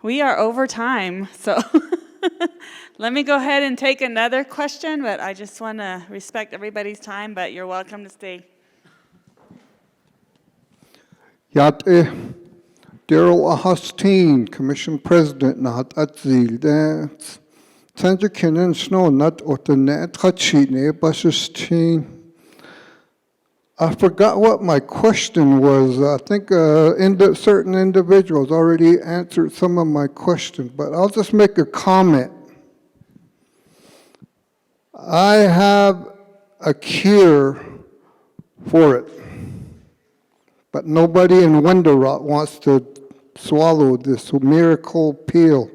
S1: we are over time, so let me go ahead and take another question, but I just want to respect everybody's time, but you're welcome to stay.
S10: Yat Daryl Ahosteen, Commission President, Nahat Atzil, Sandra Kenan Snow, not Otanet Hachine, Basisteen. I forgot what my question was. I think certain individuals already answered some of my questions, but I'll just make a comment. I have a cure for it, but nobody in Window Rock wants to swallow this miracle pill.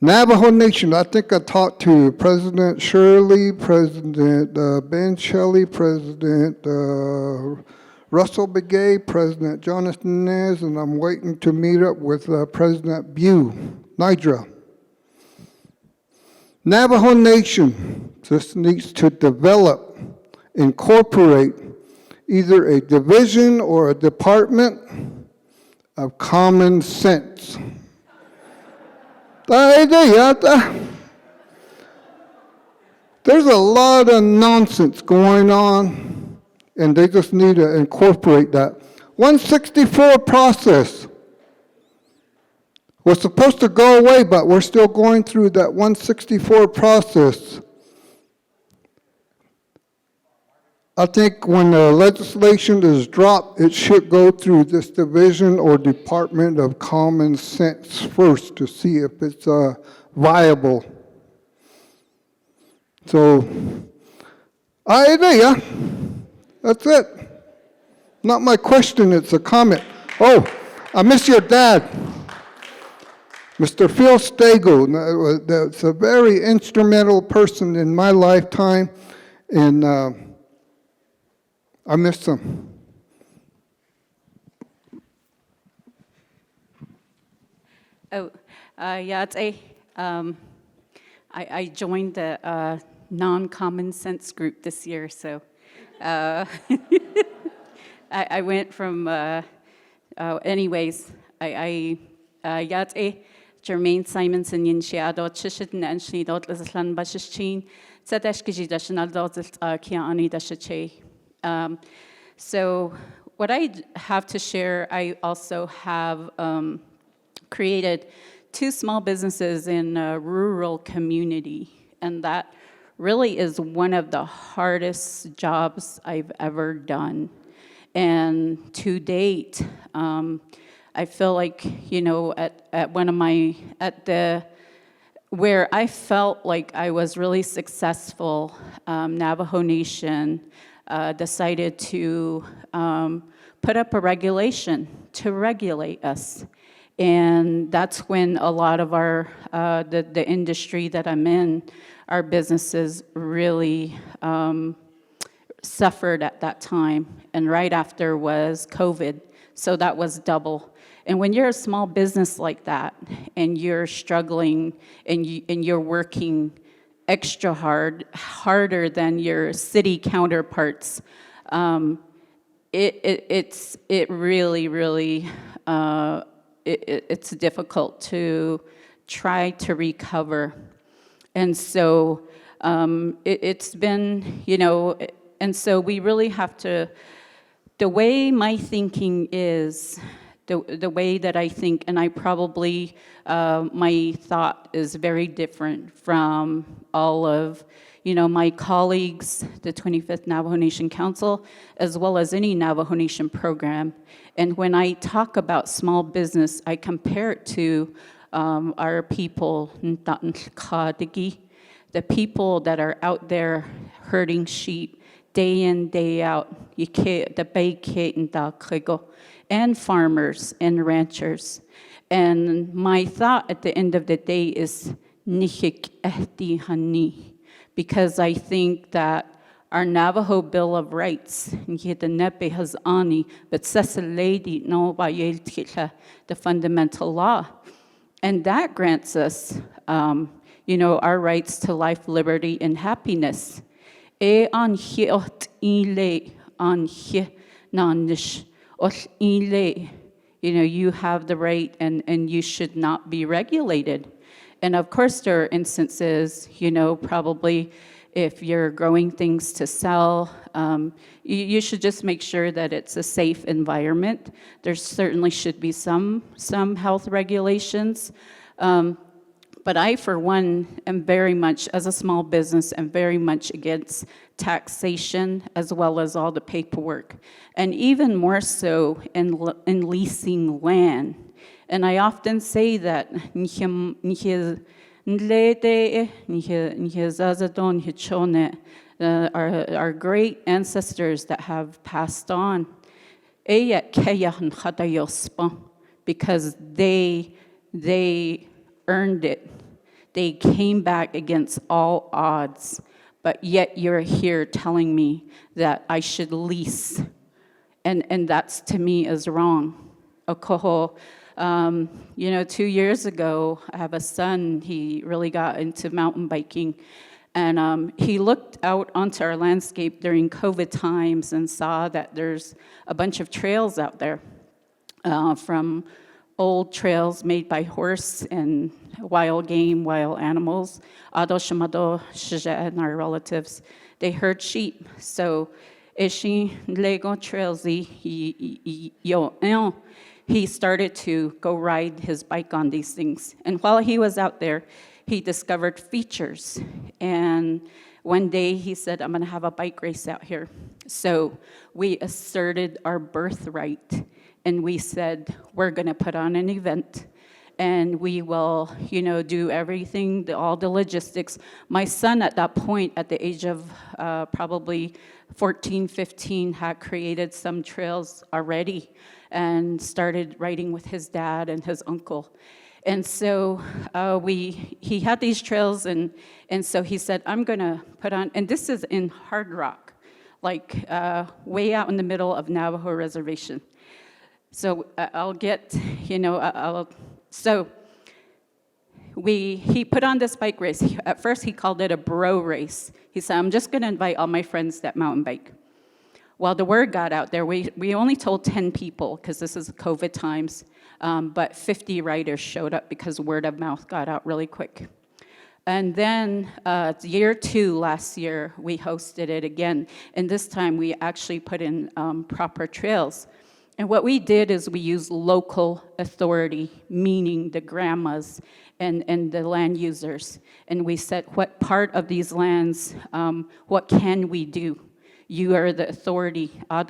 S10: Navajo Nation, I think I talked to President Shirley, President Ben Shelley, President Russell Begay, President Jonathan Nez, and I'm waiting to meet up with President Bew, Nidra. Navajo Nation just needs to develop, incorporate either a division or a department of common sense. There's a lot of nonsense going on, and they just need to incorporate that. 164 process was supposed to go away, but we're still going through that 164 process. I think when the legislation is dropped, it should go through this division or Department of Common Sense first to see if it's viable. So, idea. That's it. Not my question, it's a comment. Oh, I miss your dad. Mr. Phil Stagel, that's a very instrumental person in my lifetime, and I miss him.
S11: Oh, yeah, I joined the non-common sense group this year, so I went from, anyways, Jermaine Simonson yin shia dot shishit and shni dot lislan bashishin sadesh kiji dashanal dot kiani dashache. So what I have to share, I also have created 2 small businesses in a rural community, and that really is one of the hardest jobs I've ever done. And to date, I feel like, you know, at one of my, where I felt like I was really successful, Navajo Nation decided to put up a regulation to regulate us. And that's when a lot of our, the industry that I'm in, our businesses really suffered at that time. And right after was COVID, so that was double. And when you're a small business like that, and you're struggling, and you're working extra hard, harder than your city counterparts, it really, it's difficult to try to recover. And so it's been, you know, and so we really have to, the way my thinking is, the way that I think, and I probably, my thought is very different from all of, you know, my colleagues, the 25th Navajo Nation Council, as well as any Navajo Nation program. And when I talk about small business, I compare it to our people, the people that are out there herding sheep day in, day out, and farmers and ranchers. And my thought at the end of the day is because I think that our Navajo Bill of Rights, but the fundamental law, and that grants us, you know, our rights to life, liberty, and happiness. You know, you have the right, and you should not be regulated. And of course, there are instances, you know, probably if you're growing things to sell, you should just make sure that it's a safe environment. There certainly should be some health regulations. But I, for one, am very much, as a small business, am very much against taxation as well as all the paperwork. And even more so in leasing land. And I often say that our great ancestors that have passed on, because they earned it. They came back against all odds, but yet you're here telling me that I should lease And that's, to me, is wrong. Okoho, 2 years ago, I have a son, he really got into mountain biking, and he looked out onto our landscape during COVID times and saw that there's a bunch of trails out there, from old trails made by horse and wild game, wild animals. Ado Shamado, Shija, and our relatives, they herd sheep. So, Ishi Lego trails, he started to go ride his bike on these things. And while he was out there, he discovered features. And one day he said, I'm going to have a bike race out here. So we asserted our birthright. And we said, we're going to put on an event. And we will, do everything, all the logistics. My son at that point, at the age of probably 14, 15, had created some trails already and started riding with his dad and his uncle. And so he had these trails, and so he said, I'm going to put on, and this is in Hard Rock, like way out in the middle of Navajo Reservation. So I'll get, so he put on this bike race. At first, he called it a bro race. He said, I'm just going to invite all my friends that mountain bike. Well, the word got out there. We only told 10 people, because this is COVID times, but 50 riders showed up because word of mouth got out really quick. And then year 2 last year, we hosted it again. And this time, we actually put in proper trails. And what we did is we used local authority, meaning the grandmas and the land users. And we said, what part of these lands, what can we do? You are the authority. What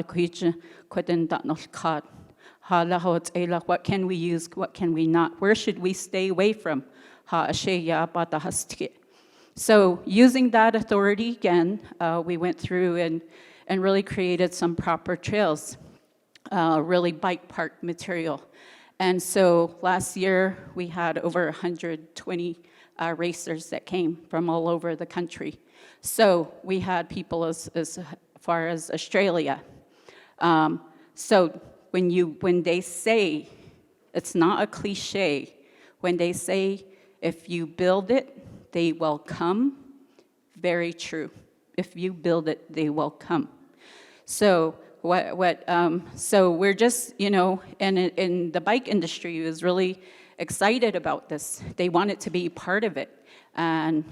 S11: can we use? What can we not? Where should we stay away from? So using that authority again, we went through and really created some proper trails, really bike park material. And so last year, we had over 120 racers that came from all over the country. So we had people as far as Australia. So when they say, it's not a cliche, when they say, if you build it, they will come, very true. If you build it, they will come. So so we're just, and in the bike industry is really excited about this. They wanted to be part of it. And,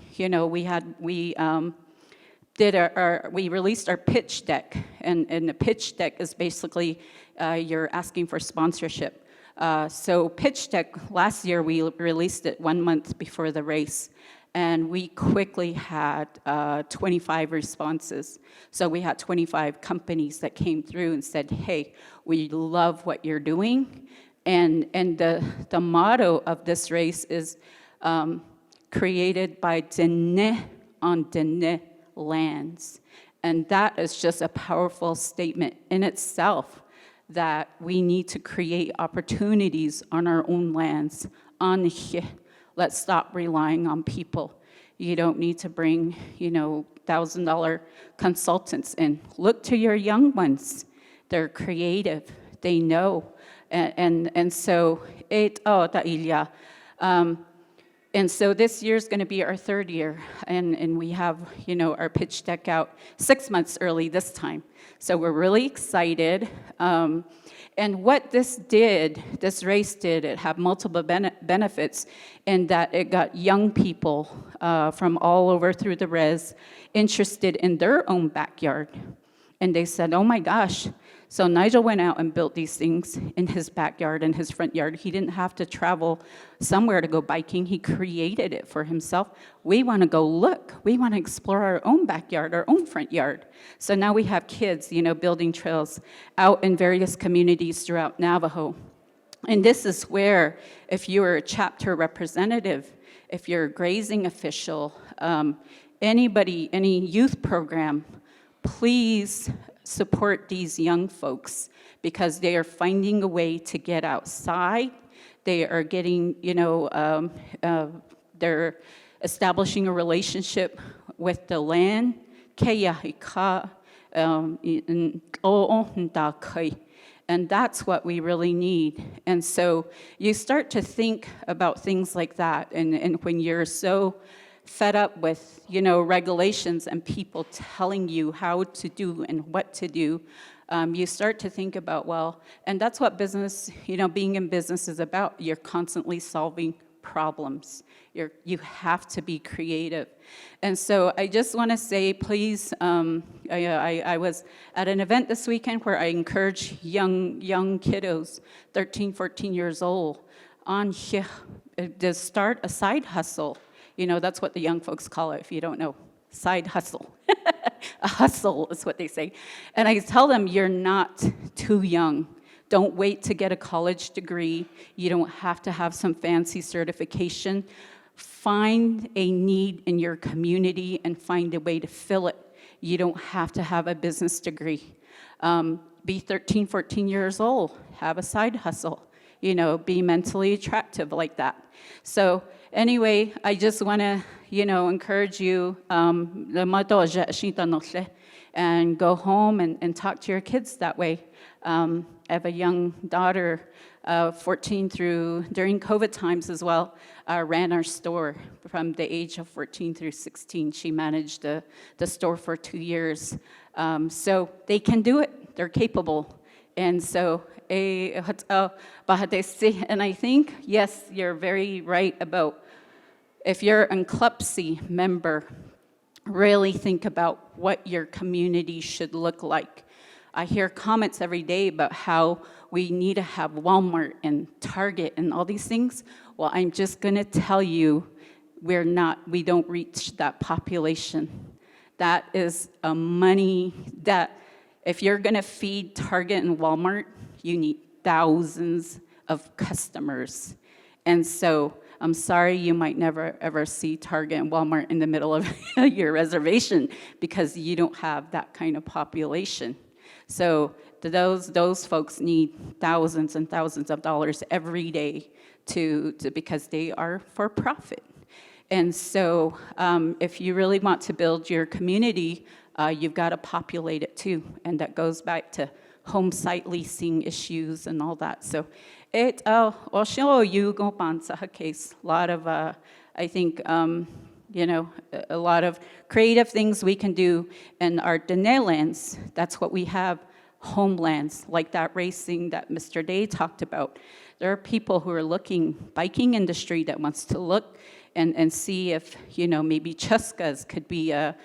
S11: we released our pitch deck, and the pitch deck is basically you're asking for sponsorship. So pitch deck, last year we released it 1 month before the race, and we quickly had 25 responses. So we had 25 companies that came through and said, hey, we love what you're doing. And the motto of this race is created by Dene on Dene lands. And that is just a powerful statement in itself, that we need to create opportunities on our own lands. Let's stop relying on people. You don't need to bring, $1,000 consultants in. Look to your young ones. They're creative. They know. And so, and so this year is going to be our 3rd year, and we have, our pitch deck out 6 months early this time. So we're really excited. And what this race did, it had multiple benefits in that it got young people from all over through the res interested in their own backyard. And they said, oh my gosh. So Nigel went out and built these things in his backyard and his front yard. He didn't have to travel somewhere to go biking. He created it for himself. We want to go look. We want to explore our own backyard, our own front yard. So now we have kids, building trails out in various communities throughout Navajo. And this is where, if you're a chapter representative, if you're a grazing official, anybody, any youth program, please support these young folks, because they are finding a way to get outside. They are getting, they're establishing a relationship with the land, And that's what we really need. And so you start to think about things like that. And when you're so fed up with, regulations and people telling you how to do and what to do, you start to think about, well, and that's what business, being in business is about. You're constantly solving problems. You have to be creative. And so I just want to say, please, I was at an event this weekend where I encourage young kiddos, 13, 14 years old, to start a side hustle. That's what the young folks call it, if you don't know, side hustle. A hustle is what they say. And I tell them, you're not too young. Don't wait to get a college degree. You don't have to have some fancy certification. Find a need in your community and find a way to fill it. You don't have to have a business degree. Be 13, 14 years old. Have a side hustle. Be mentally attractive like that. So anyway, I just want to, encourage you and go home and talk to your kids that way. I have a young daughter, 14 through, during COVID times as well, ran our store from the age of 14 through 16. She managed the store for 2 years. So they can do it. They're capable. And so, and I think, yes, you're very right about if you're an CLUPSI member, really think about what your community should look like. I hear comments every day about how we need to have Walmart and Target and all these things. Well, I'm just going to tell you, we don't reach that population. That is a money that if you're going to feed Target and Walmart, you need thousands of customers. And so I'm sorry you might never, ever see Target and Walmart in the middle of your reservation because you don't have that kind of population. So those folks need thousands and thousands of dollars every day because they are for profit. And so if you really want to build your community, you've got to populate it too. And that goes back to home site leasing issues and all that. So I'll show you go case. A lot of, I think, a lot of creative things we can do in our Dene lands. That's what we have, homelands, like that racing that Mr. Day talked about. There are people who are looking, biking industry that wants to look and see if, maybe Chuskas could be a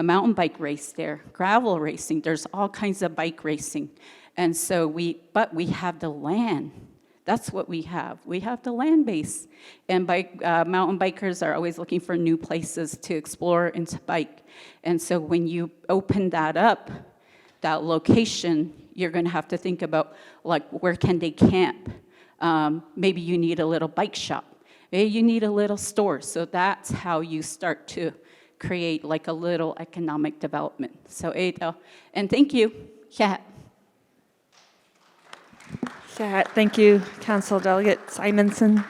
S11: mountain bike race there, gravel racing. There's all kinds of bike racing. And so but we have the land. That's what we have. We have the land base. And mountain bikers are always looking for new places to explore and to bike. And so when you open that up, that location, you're going to have to think about, like, where can they camp? Maybe you need a little bike shop. Maybe you need a little store. So that's how you start to create like a little economic development. So, and thank you. Yeah.
S12: Yeah, thank you, Council Delegate Simonson.